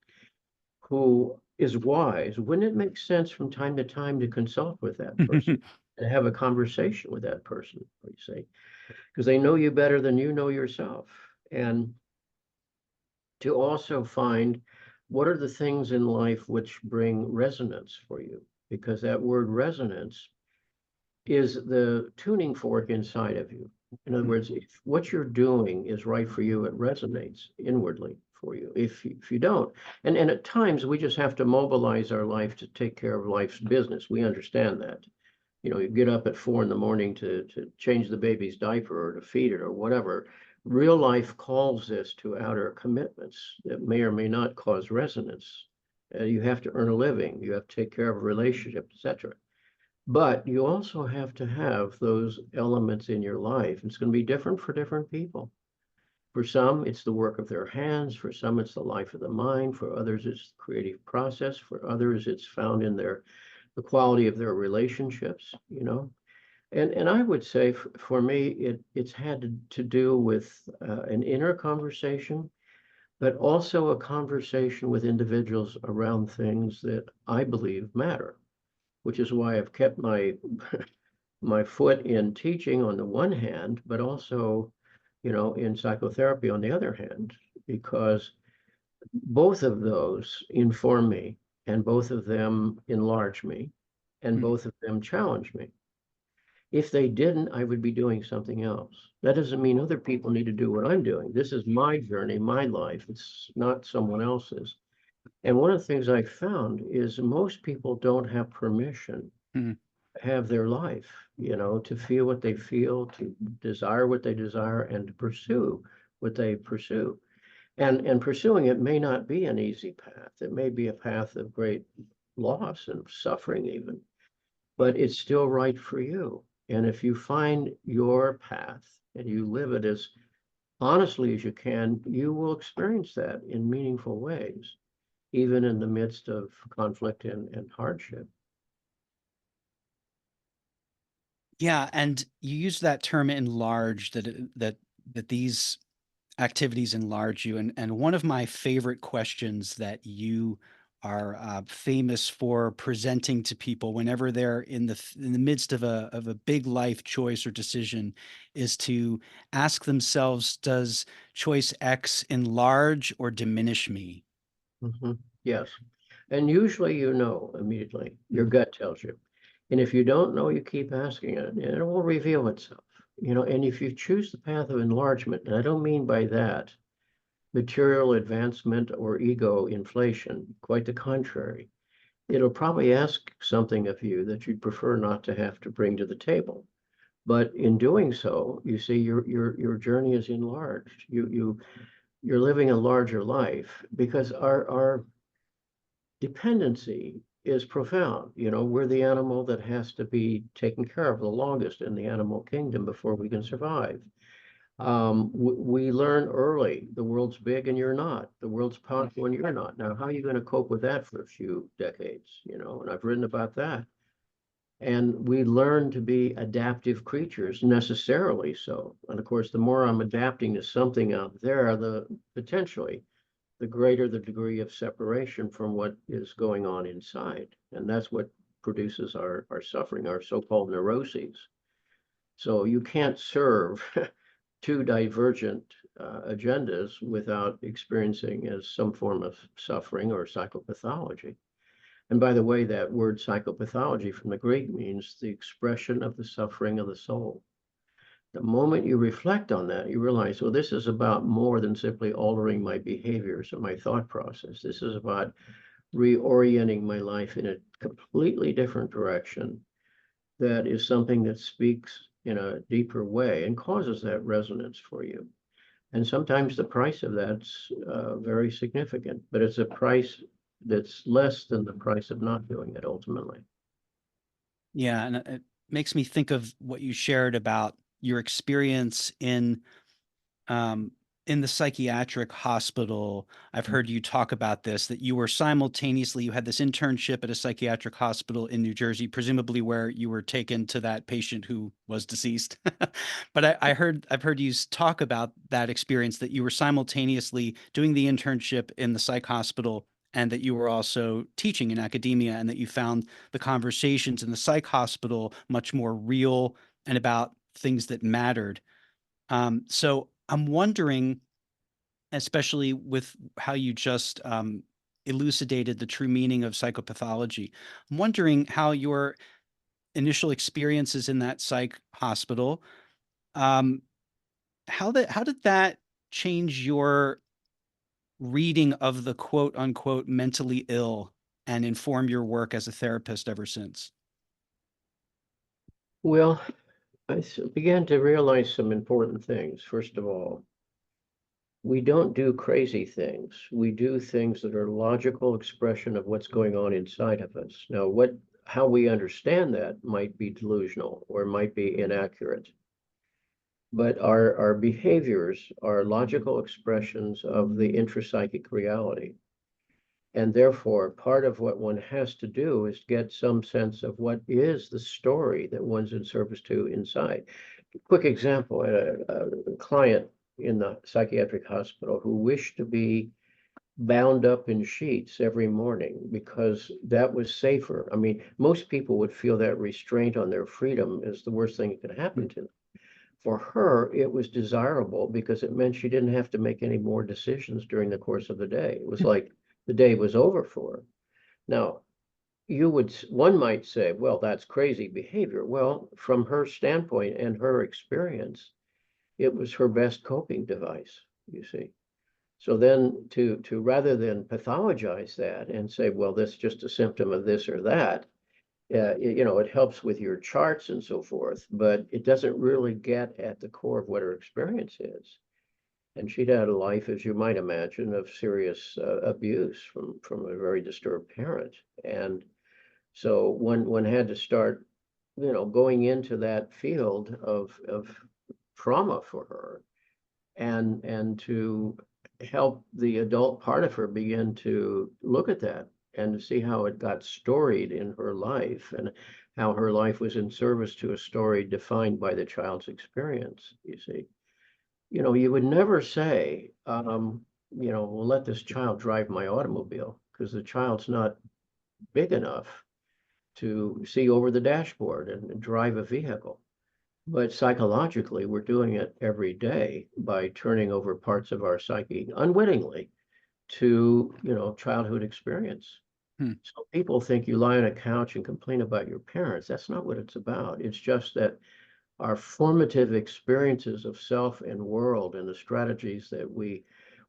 who is wise, wouldn't it make sense from time to time to consult with that person and have a conversation with that person, you say, because they know you better than you know yourself. And to also find what are the things in life which bring resonance for you, because that word resonance is the tuning fork inside of you. In other words, if what you're doing is right for you, it resonates inwardly for you. If you don't, and at times we just have to mobilize our life to take care of life's business. We understand that. You know, you get up at 4 in the morning to change the baby's diaper or to feed it or whatever. Real life calls this to outer commitments that may or may not cause resonance. You have to earn a living. You have to take care of a relationship, etc. But you also have to have those elements in your life. It's going to be different for different people. For some, it's the work of their hands. For some, it's the life of the mind. For others, it's the creative process. For others, it's found in the quality of their relationships, you know. And I would say for me, it's had to do with an inner conversation, but also a conversation with individuals around things that I believe matter, which is why I've kept my foot in teaching on the one hand, but also, you know, in psychotherapy on the other hand, because both of those inform me, and both of them enlarge me, and Hmm. both of them challenge me. If they didn't, I would be doing something else. That doesn't mean other people need to do what I'm doing. This is my journey, my life. It's not someone else's. And one of the things I found is most people don't have permission Hmm. to have their life, you know, to feel what they feel, to desire what they desire, and to pursue what they pursue. And pursuing it may not be an easy path. It may be a path of great loss and suffering even, but it's still right for you. And if you find your path and you live it as honestly as you can, you will experience that in meaningful ways, even in the midst of conflict and hardship. Yeah, and you use that term enlarge that these activities enlarge you. And one of my favorite questions that you are famous for presenting to people whenever they're in the midst of a big life choice or decision is to ask themselves, does choice X enlarge or diminish me? Mhm. Yes. And usually you know immediately, your Mm. gut tells you. And if you don't know, you keep asking it, and it will reveal itself. You know, and if you choose the path of enlargement, and I don't mean by that material advancement or ego inflation, quite the contrary. It'll probably ask something of you that you'd prefer not to have to bring to the table. But in doing so, you see your journey is enlarged. You're living a larger life because our dependency is profound. You know, we're the animal that has to be taken care of the longest in the animal kingdom before we can survive. We learn early the world's big and you're not. The world's powerful and you're not. Now, how are you going to cope with that for a few decades? You know, and I've written about that. And we learn to be adaptive creatures, necessarily so. And of course, the more I'm adapting to something out there, the potentially the greater the degree of separation from what is going on inside. And that's what produces our suffering, our so-called neuroses. So you can't serve two divergent agendas without experiencing as some form of suffering or psychopathology. And by the way, that word psychopathology from the Greek means the expression of the suffering of the soul. The moment you reflect on that, you realize, well, this is about more than simply altering my behaviors or my thought process. This is about reorienting my life in a completely different direction that is something that speaks in a deeper way and causes that resonance for you. And sometimes the price of that's very significant, but it's a price that's less than the price of not doing it ultimately. Yeah, and it makes me think of what you shared about your experience um, in the psychiatric hospital. I've heard you talk about this, that you were simultaneously, you had this internship at a psychiatric hospital in New Jersey, presumably where you were taken to that patient who was deceased. But I've heard you talk about that experience, that you were simultaneously doing the internship in the psych hospital and that you were also teaching in academia, and that you found the conversations in the psych hospital much more real and about things that mattered. So I'm wondering, especially with how you just elucidated the true meaning of psychopathology, I'm wondering how your initial experiences in that psych hospital, um, how did that change your reading of the quote unquote mentally ill and inform your work as a therapist ever since? Well, began to realize some important things. First of all, we don't do crazy things. We do things that are logical expression of what's going on inside of us. Now, what how we understand that might be delusional or might be inaccurate. But our behaviors are logical expressions of the intrapsychic reality. And therefore, part of what one has to do is get some sense of what is the story that one's in service to inside. Quick example, I had a client in the psychiatric hospital who wished to be bound up in sheets every morning because that was safer. I mean, most people would feel that restraint on their freedom is the worst thing that could happen to them. For her, it was desirable because it meant she didn't have to make any more decisions during the course of the day. It was like the day was over for her. Now, one might say, well, that's crazy behavior. Well, from her standpoint and her experience, it was her best coping device, you see. So then to rather than pathologize that and say, well, this is just a symptom of this or that, it helps with your charts and so forth, but it doesn't really get at the core of what her experience is. And she'd had a life, as you might imagine, of serious abuse from a very disturbed parent. And so one had to start, going into that field of trauma for her and to help the adult part of her begin to look at that and to see how it got storied in her life and how her life was in service to a story defined by the child's experience, you see. You would never say, well, let this child drive my automobile because the child's not big enough to see over the dashboard and drive a vehicle. But psychologically, we're doing it every day by turning over parts of our psyche unwittingly to, childhood experience. Hmm. So people think you lie on a couch and complain about your parents. That's not what it's about. It's just that our formative experiences of self and world and the strategies that we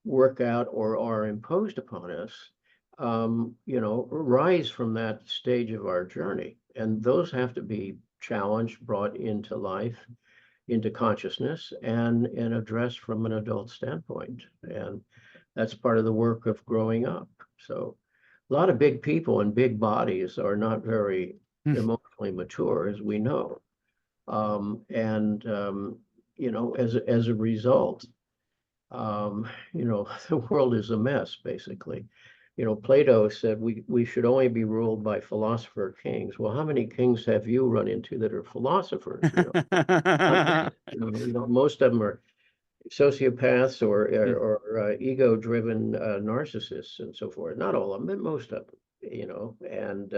work out or are imposed upon us, rise from that stage of our journey. And those have to be challenged, brought into life, into consciousness, and addressed from an adult standpoint. And that's part of the work of growing up. So a lot of big people and big bodies are not very Hmm. emotionally mature, as we know. And as a result, the world is a mess, basically. Plato said we should only be ruled by philosopher kings. Well, how many kings have you run into that are philosophers? Not many. Most of them are sociopaths or ego-driven narcissists and so forth. Not all of them, but most of them. And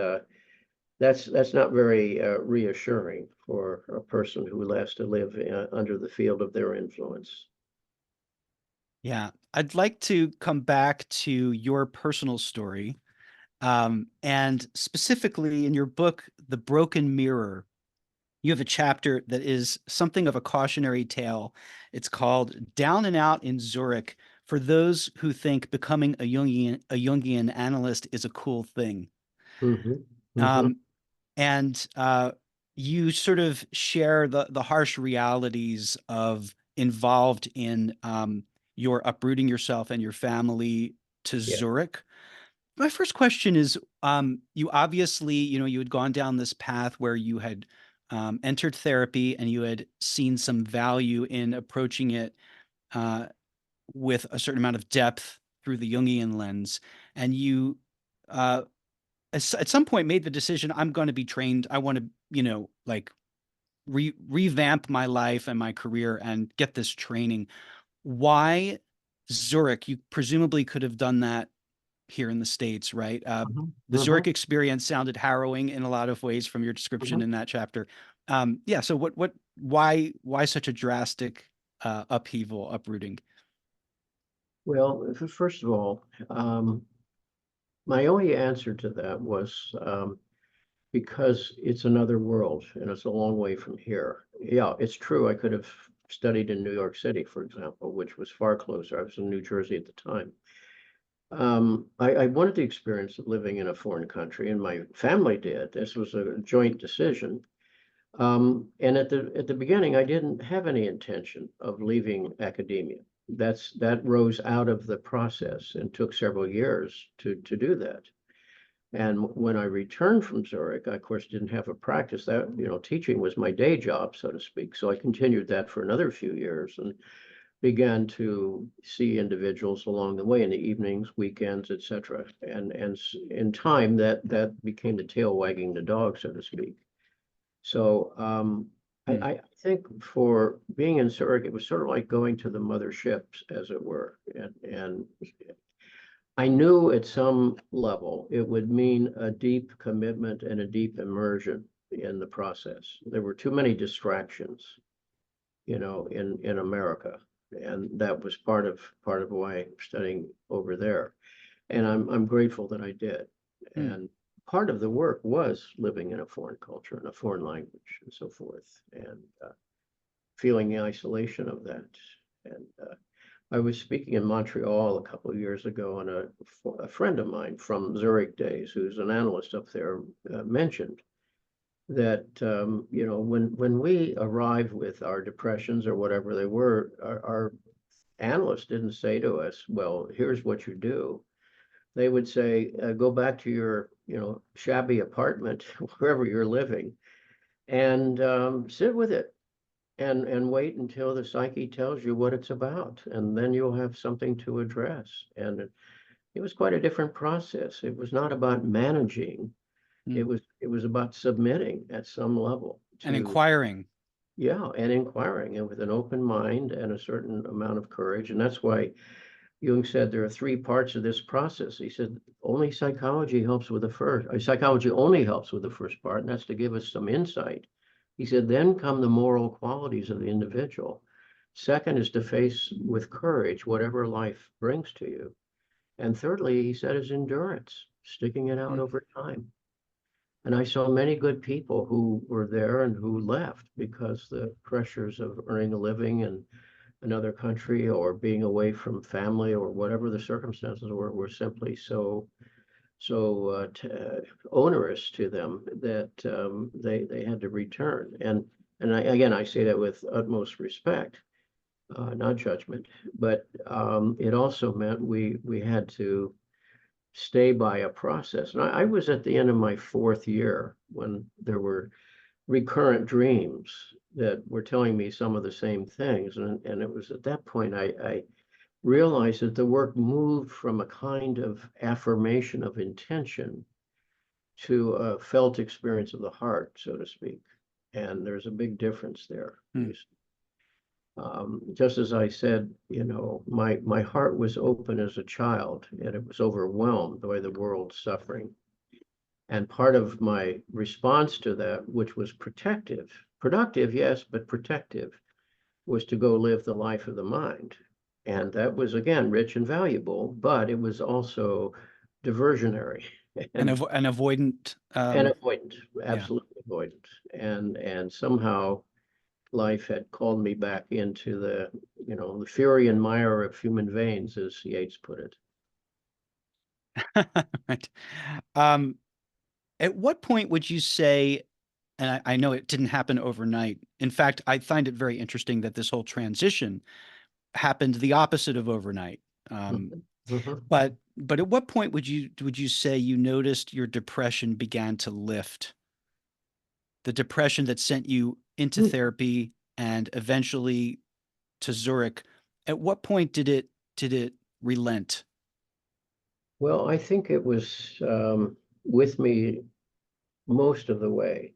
that's not very reassuring for a person who has to live under the field of their influence. Yeah, I'd like to come back to your personal story. And specifically in your book, The Broken Mirror, you have a chapter that is something of a cautionary tale. It's called Down and Out in Zurich for those who think becoming a Jungian analyst is a cool thing. Hmm. Hmm. Um, and you sort of share the harsh realities of involved in your uprooting yourself and your family to Yeah. Zurich. My first question is, you obviously, you had gone down this path where you had entered therapy and you had seen some value in approaching it uh, with a certain amount of depth through the Jungian lens, and you uh, at some point made the decision, I'm going to be trained. I want to, like revamp my life and my career and get this training. Why Zurich? You presumably could have done that here in the States, right? Hmm. The Zurich Hmm. experience sounded harrowing in a lot of ways from your description Hmm. in that chapter. Yeah. So why such a drastic upheaval, uprooting? Well, first of all, my only answer to that was because it's another world and it's a long way from here. Yeah, it's true. I could have studied in New York City, for example, which was far closer. I was in New Jersey at the time. I wanted the experience of living in a foreign country, and my family did. This was a joint decision. And at the beginning, I didn't have any intention of leaving academia. That rose out of the process and took several years to do that. And when I returned from Zurich, I, of course, didn't have a practice. That, teaching was my day job, so to speak. So I continued that for another few years and began to see individuals along the way in the evenings, weekends, etc. And in time, that became the tail wagging the dog, so to speak. So Hmm. I think for being in Zurich, it was sort of like going to the mothership, as it were. And I knew at some level it would mean a deep commitment and a deep immersion in the process. There were too many distractions, in America, and that was part of why I'm studying over there. And I'm grateful that I did. Hmm. And part of the work was living in a foreign culture and a foreign language and so forth, and feeling the isolation of that. And I was speaking in Montreal a couple of years ago, and a friend of mine from Zurich days, who's an analyst up there, mentioned that when we arrived with our depressions or whatever they were, our analysts didn't say to us, "Well, here's what you do." They would say, "Go back to your shabby apartment wherever you're living, and sit with it, and wait until the psyche tells you what it's about, and then you'll have something to address." And it was quite a different process. It was not about managing. Hmm. It was about submitting at some level And to, inquiring. yeah, and inquiring, and with an open mind and a certain amount of courage. And that's why Jung said there are three parts of this process. He said only psychology helps with the first. Psychology only helps with the first part, and that's to give us some insight. He said then come the moral qualities of the individual. Second is to face with courage whatever life brings to you. And thirdly, he said, is endurance, sticking it out Hmm. over time. And I saw many good people who were there and who left because the pressures of earning a living in another country or being away from family or whatever the circumstances were simply so onerous to them that they had to return. And again, I say that with utmost respect, not judgment, but it also meant we had to stay by a process. And I was at the end of my fourth year when there were recurrent dreams that were telling me some of the same things. And it was at that point I realized that the work moved from a kind of affirmation of intention to a felt experience of the heart, so to speak. And there's a big difference there. Hmm. Just as I said, my heart was open as a child, and it was overwhelmed by the world's suffering. And part of my response to that, which was productive, yes, but protective, was to go live the life of the mind. And that was, again, rich and valuable, but it was also diversionary And and an avoidant. avoidant, Yeah. absolutely avoidant. And somehow life had called me back into the fury and mire of human veins, as Yeats put it. Right. Um, at what point would you say, and I know it didn't happen overnight. In fact, I find it very interesting that this whole transition happened the opposite of overnight. Um, Mhm. Mhm. but at what point would you say you noticed your depression began to lift? The depression that sent you into therapy and eventually to Zurich. At what point did it relent? Well, I think it was with me most of the way.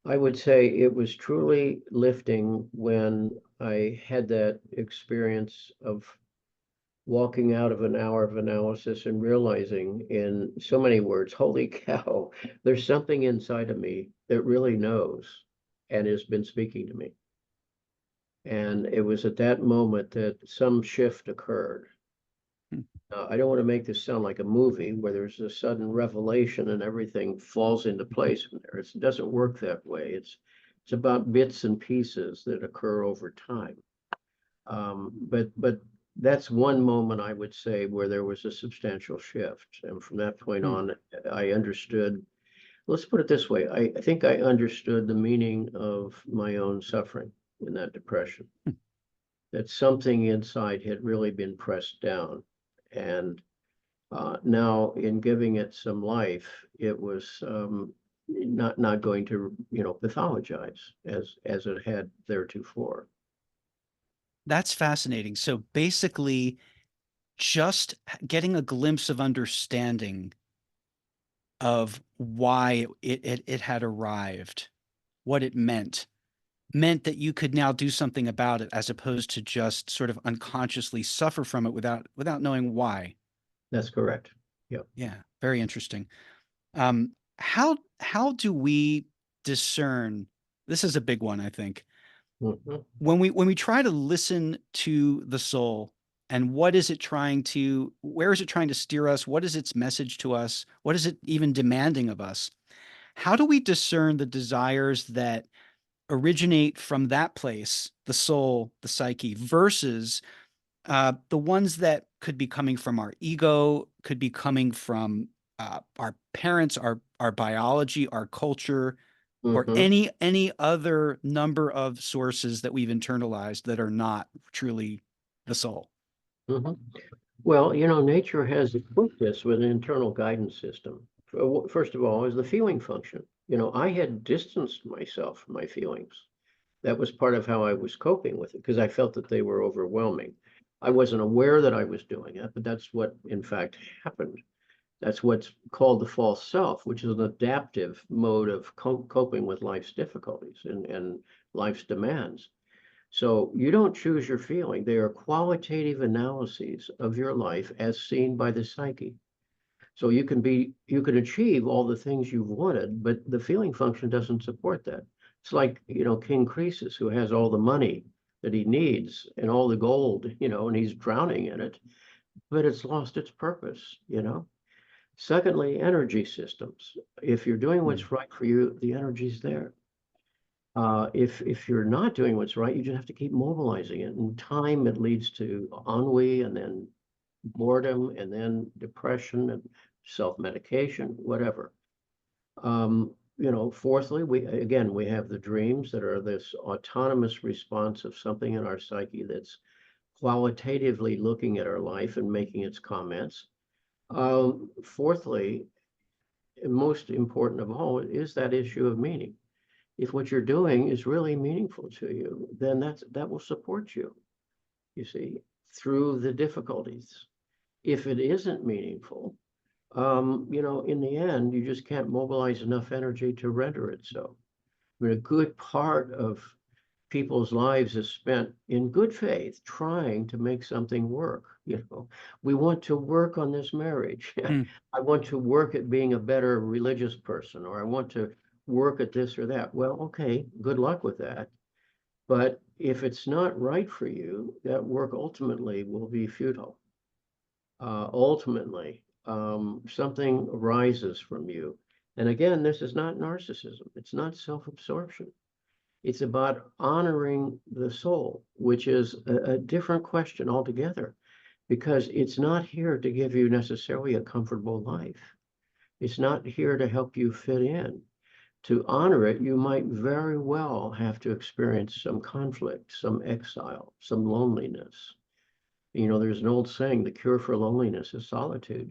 I would say it was truly lifting when I had that experience of walking out of an hour of analysis and realizing in so many words, holy cow, there's something inside of me that really knows and has been speaking to me. And it was at that moment that some shift occurred. Hmm. I don't want to make this sound like a movie where there's a sudden revelation and everything falls into place from there. It doesn't work that way. It's about bits and pieces that occur over time. But that's one moment I would say where there was a substantial shift. And from that point Hmm. on, I understood, let's put it this way. I think I understood the meaning of my own suffering in that depression, Hmm. that something inside had really been pressed down. And Now, in giving it some life, it was not going to, pathologize as it had theretofore. That's fascinating. So basically, just getting a glimpse of understanding of why it had arrived, what it meant that you could now do something about it as opposed to just sort of unconsciously suffer from it without knowing why. That's correct. Yep. Yeah, very interesting. How do we discern? This is a big one, I think. Mhm. When we try to listen to the soul and where is it trying to steer us? What is its message to us? What is it even demanding of us? How do we discern the desires that originate from that place, the soul, the psyche, versus the ones that could be coming from our ego, could be coming from our parents, our biology, our culture, or Hmm. any other number of sources that we've internalized that are not truly the soul. Hmm. Well, nature has equipped us with an internal guidance system. First of all, is the feeling function. I had distanced myself from my feelings. That was part of how I was coping with it because I felt that they were overwhelming. I wasn't aware that I was doing it, but that's what, in fact, happened. That's what's called the false self, which is an adaptive mode of coping with life's difficulties and life's demands. So you don't choose your feeling. They are qualitative analyses of your life as seen by the psyche. So you can achieve all the things you've wanted, but the feeling function doesn't support that. It's like, King Croesus, who has all the money that he needs and all the gold, and he's drowning in it, but it's lost its purpose. Secondly, energy systems. If you're doing Hmm. what's right for you, the energy's there. If you're not doing what's right, you just have to keep mobilizing it. In time, it leads to ennui and then boredom and then depression and self-medication, whatever. Fourthly, we have the dreams that are this autonomous response of something in our psyche that's qualitatively looking at our life and making its comments. Fourthly, and most important of all, is that issue of meaning. If what you're doing is really meaningful to you, then that will support you, you see, through the difficulties. If it isn't meaningful, in the end, you just can't mobilize enough energy to render it so. I mean, a good part of people's lives is spent in good faith trying to make something work. We want to work on this marriage. Hmm. I want to work at being a better religious person, or I want to work at this or that. Well, okay, good luck with that. But if it's not right for you, that work ultimately will be futile. Ultimately, something arises from you. And again, this is not narcissism. It's not self-absorption. It's about honoring the soul, which is a different question altogether, because it's not here to give you necessarily a comfortable life. It's not here to help you fit in. To honor it, you might very well have to experience some conflict, some exile, some loneliness. There's an old saying, the cure for loneliness is solitude.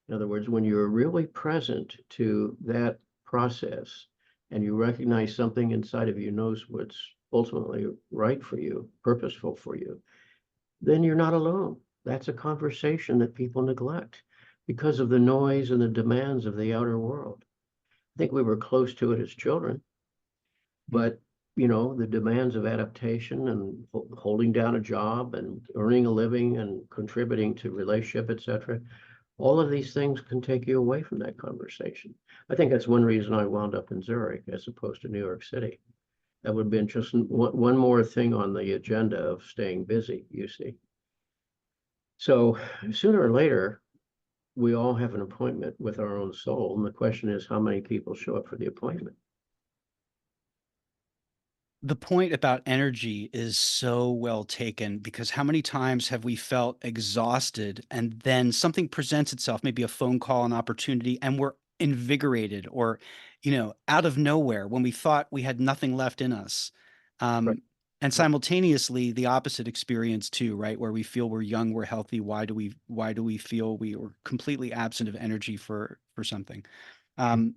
In other words, when you're really present to that process and you recognize something inside of you knows what's ultimately right for you, purposeful for you, then you're not alone. That's a conversation that people neglect because of the noise and the demands of the outer world. I think we were close to it as children, Hmm. but the demands of adaptation and holding down a job and earning a living and contributing to relationship, etc. All of these things can take you away from that conversation. I think that's one reason I wound up in Zurich as opposed to New York City. That would have been just one more thing on the agenda of staying busy, you see. So sooner or later, we all have an appointment with our own soul. And the question is, how many people show up for the appointment? The point about energy is so well taken because how many times have we felt exhausted and then something presents itself, maybe a phone call, an opportunity, and we're invigorated or, out of nowhere when we thought we had nothing left in us. Right. Um, And simultaneously, the opposite experience too, right? Where we feel we're young, we're healthy. Why do we feel we are completely absent of energy for something? Um,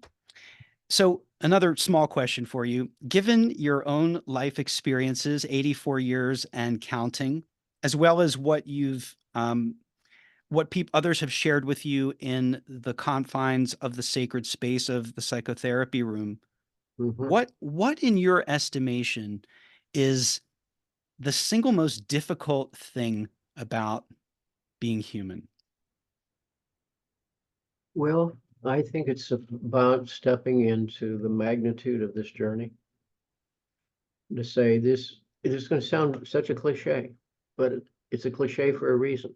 so another small question for you. Given your own life experiences, 84 years and counting, as well as what others have shared with you in the confines of the sacred space of the psychotherapy room, Mhm. what in your estimation is the single most difficult thing about being human? Well, I think it's about stepping into the magnitude of this journey. To say this, it is going to sound such a cliche, but it's a cliche for a reason.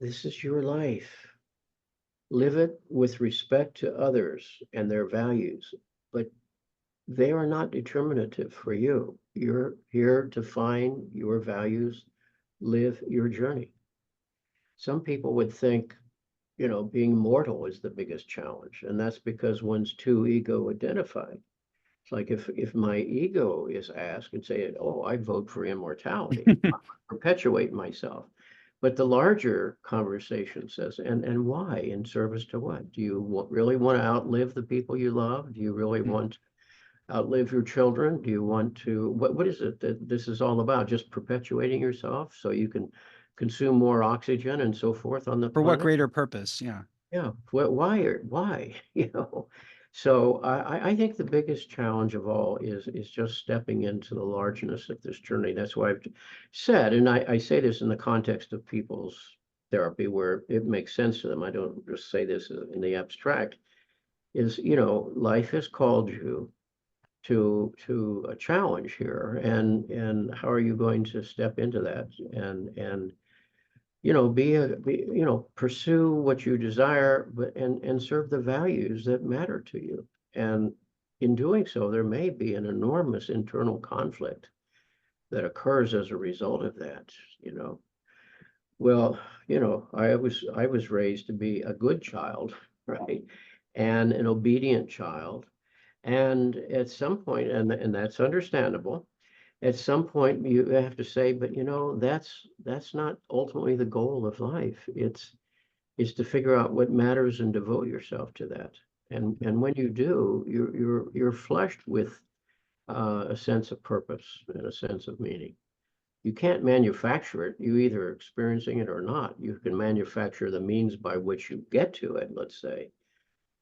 This is your life. Live it with respect to others and their values, but they are not determinative for you. You're here to find your values, live your journey. Some people would think, being mortal is the biggest challenge, and that's because one's too ego identified. It's like if my ego is asked and say, "Oh, I vote for immortality, I perpetuate myself," but the larger conversation says, "And why? In service to what? Do you really want to outlive the people you love? Do you really Hmm. want to outlive your children? Do you want to? What is it that this is all about? Just perpetuating yourself so you can consume more oxygen and so forth on the For what planet?" greater purpose? Yeah. Yeah, why? So I think the biggest challenge of all is just stepping into the largeness of this journey. That's why I've said, and I say this in the context of people's therapy where it makes sense to them. I don't just say this in the abstract, is, life has called you to a challenge here, and how are you going to step into that and pursue what you desire, but and serve the values that matter to you. And in doing so, there may be an enormous internal conflict that occurs as a result of that, you know. Well, I was raised to be a good child, right? And an obedient child. And at some point, and that's understandable, at some point you have to say, but that's not ultimately the goal of life. It's is to figure out what matters and devote yourself to that. And when you do, you're fleshed with a sense of purpose and a sense of meaning. You can't manufacture it. You either experiencing it or not. You can manufacture the means by which you get to it, let's say,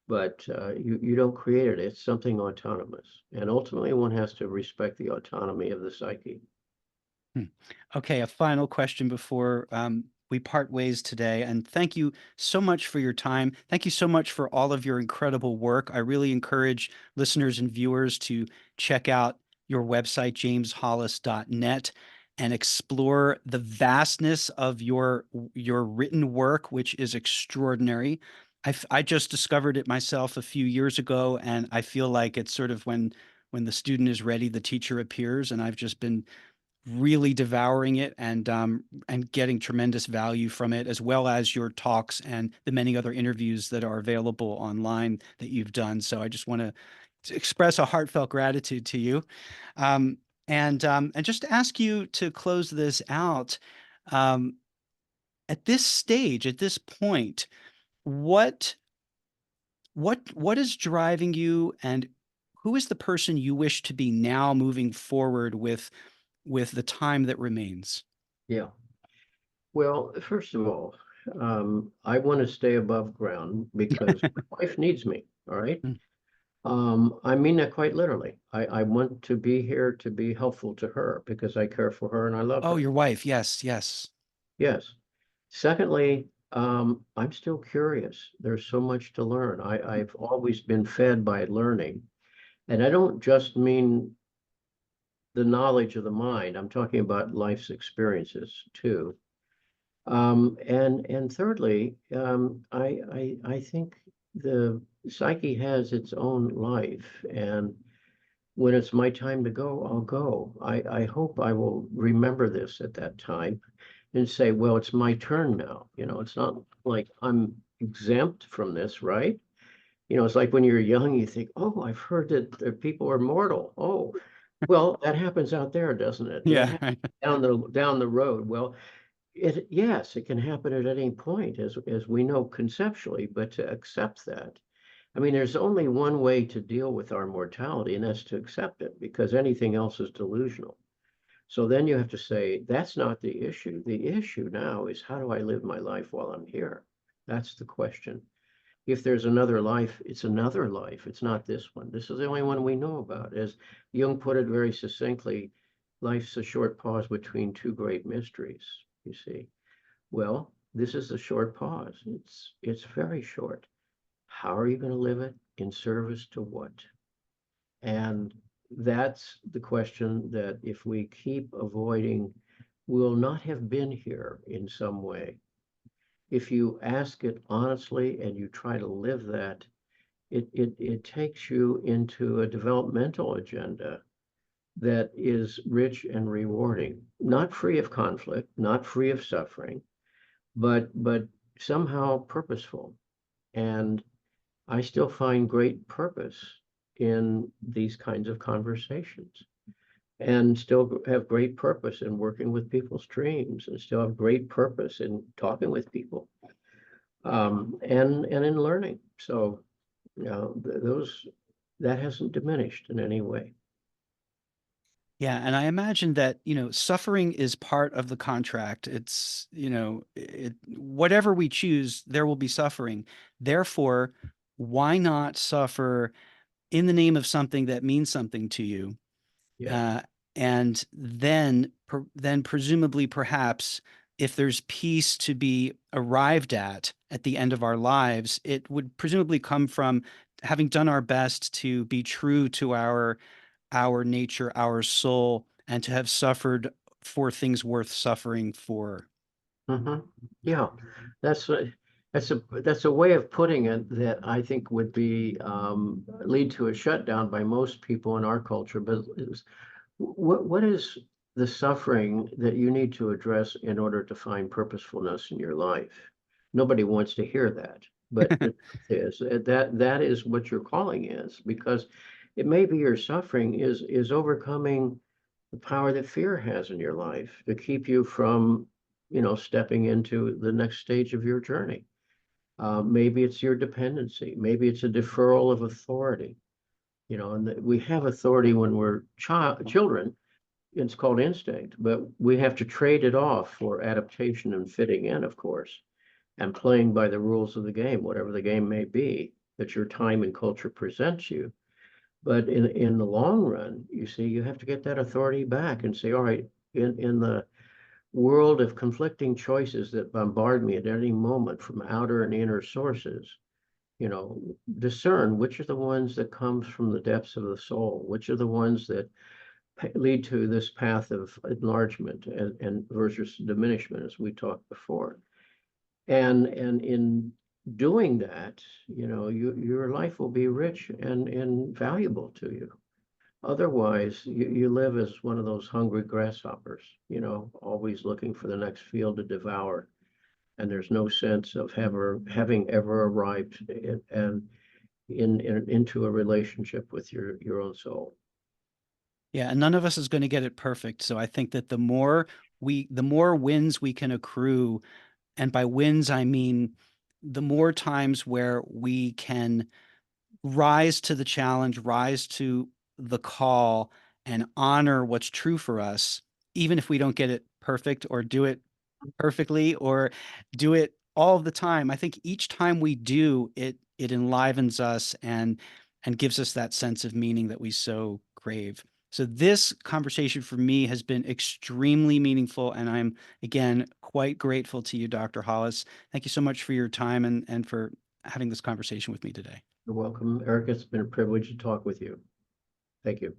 but you don't create it. It's something autonomous. And ultimately, one has to respect the autonomy of the psyche. Hmm. Okay, a final question before we part ways today. And thank you so much for your time. Thank you so much for all of your incredible work. I really encourage listeners and viewers to check out your website, jameshollis.net, and explore the vastness of your written work, which is extraordinary. I just discovered it myself a few years ago, and I feel like it's sort of when the student is ready, the teacher appears, and I've just been really devouring it and getting tremendous value from it, as well as your talks and the many other interviews that are available online that you've done. So I just want to express a heartfelt gratitude to you, and just ask you to close this out. Um, at this stage, at this point, what what is driving you, and who is the person you wish to be now moving forward with the time that remains? Yeah. Well, first of all, I want to stay above ground because my wife needs me. All right. Mm. I mean that quite literally. I want to be here to be helpful to her because I care for her and I love Oh, her. your wife. Yes, yes. Yes. Secondly, I'm still curious. There's so much to learn. I've always been fed by learning. And I don't just mean the knowledge of the mind. I'm talking about life's experiences too. And thirdly, I think the psyche has its own life, and when it's my time to go, I'll go. I hope I will remember this at that time and say, well, it's my turn now. It's not like I'm exempt from this, right? It's like when you're young, you think, oh, I've heard that people are mortal. Oh, Well, that happens out there, doesn't it? That Yeah. happens down the road. Well, yes, it can happen at any point, as we know conceptually, but to accept that. I mean, there's only one way to deal with our mortality, and that's to accept it, because anything else is delusional. So then you have to say, that's not the issue. The issue now is, how do I live my life while I'm here? That's the question. If there's another life, it's another life. It's not this one. This is the only one we know about. As Jung put it very succinctly, life's a short pause between two great mysteries, you see. Well, this is a short pause. It's very short. How are you going to live it? In service to what? And that's the question that if we keep avoiding, we'll not have been here in some way. If you ask it honestly and you try to live that, it takes you into a developmental agenda that is rich and rewarding, not free of conflict, not free of suffering, but somehow purposeful. And I still find great purpose in these kinds of conversations, and still have great purpose in working with people's dreams, and still have great purpose in talking with people, and in learning. So, those that hasn't diminished in any way. Yeah, and I imagine that, suffering is part of the contract. It's, whatever we choose, there will be suffering. Therefore, why not suffer in the name of something that means something to you? Yeah. Uh, and then presumably, perhaps, if there's peace to be arrived at the end of our lives, it would presumably come from having done our best to be true to our nature, our soul, and to have suffered for things worth suffering for. Mhm. Yeah, that's a way of putting it that I think would be lead to a shutdown by most people in our culture. But what is the suffering that you need to address in order to find purposefulness in your life? Nobody wants to hear that, but the truth is that is what your calling is, because it may be your suffering is overcoming the power that fear has in your life to keep you from, stepping into the next stage of your journey. Maybe it's your dependency. Maybe it's a deferral of authority. And we have authority when we're children. It's called instinct, but we have to trade it off for adaptation and fitting in, of course, and playing by the rules of the game, whatever the game may be that your time and culture presents you. But in the long run, you see, you have to get that authority back and say, all right, in the world of conflicting choices that bombard me at any moment from outer and inner sources, discern which are the ones that comes from the depths of the soul, which are the ones that lead to this path of enlargement and versus diminishment, as we talked before. And in doing that, your life will be rich and valuable to you. Otherwise, you live as one of those hungry grasshoppers, always looking for the next field to devour. And there's no sense of having ever arrived into a relationship with your own soul. Yeah, and none of us is going to get it perfect. So I think that the more wins we can accrue, and by wins I mean the more times where we can rise to the challenge, rise to the call, and honor what's true for us, even if we don't get it perfect or do it perfectly or do it all the time. I think each time we do it, it enlivens us and gives us that sense of meaning that we so crave. So this conversation for me has been extremely meaningful, and I'm again quite grateful to you, Dr. Hollis. Thank you so much for your time and for having this conversation with me today. You're welcome, Eric. It's been a privilege to talk with you. Thank you.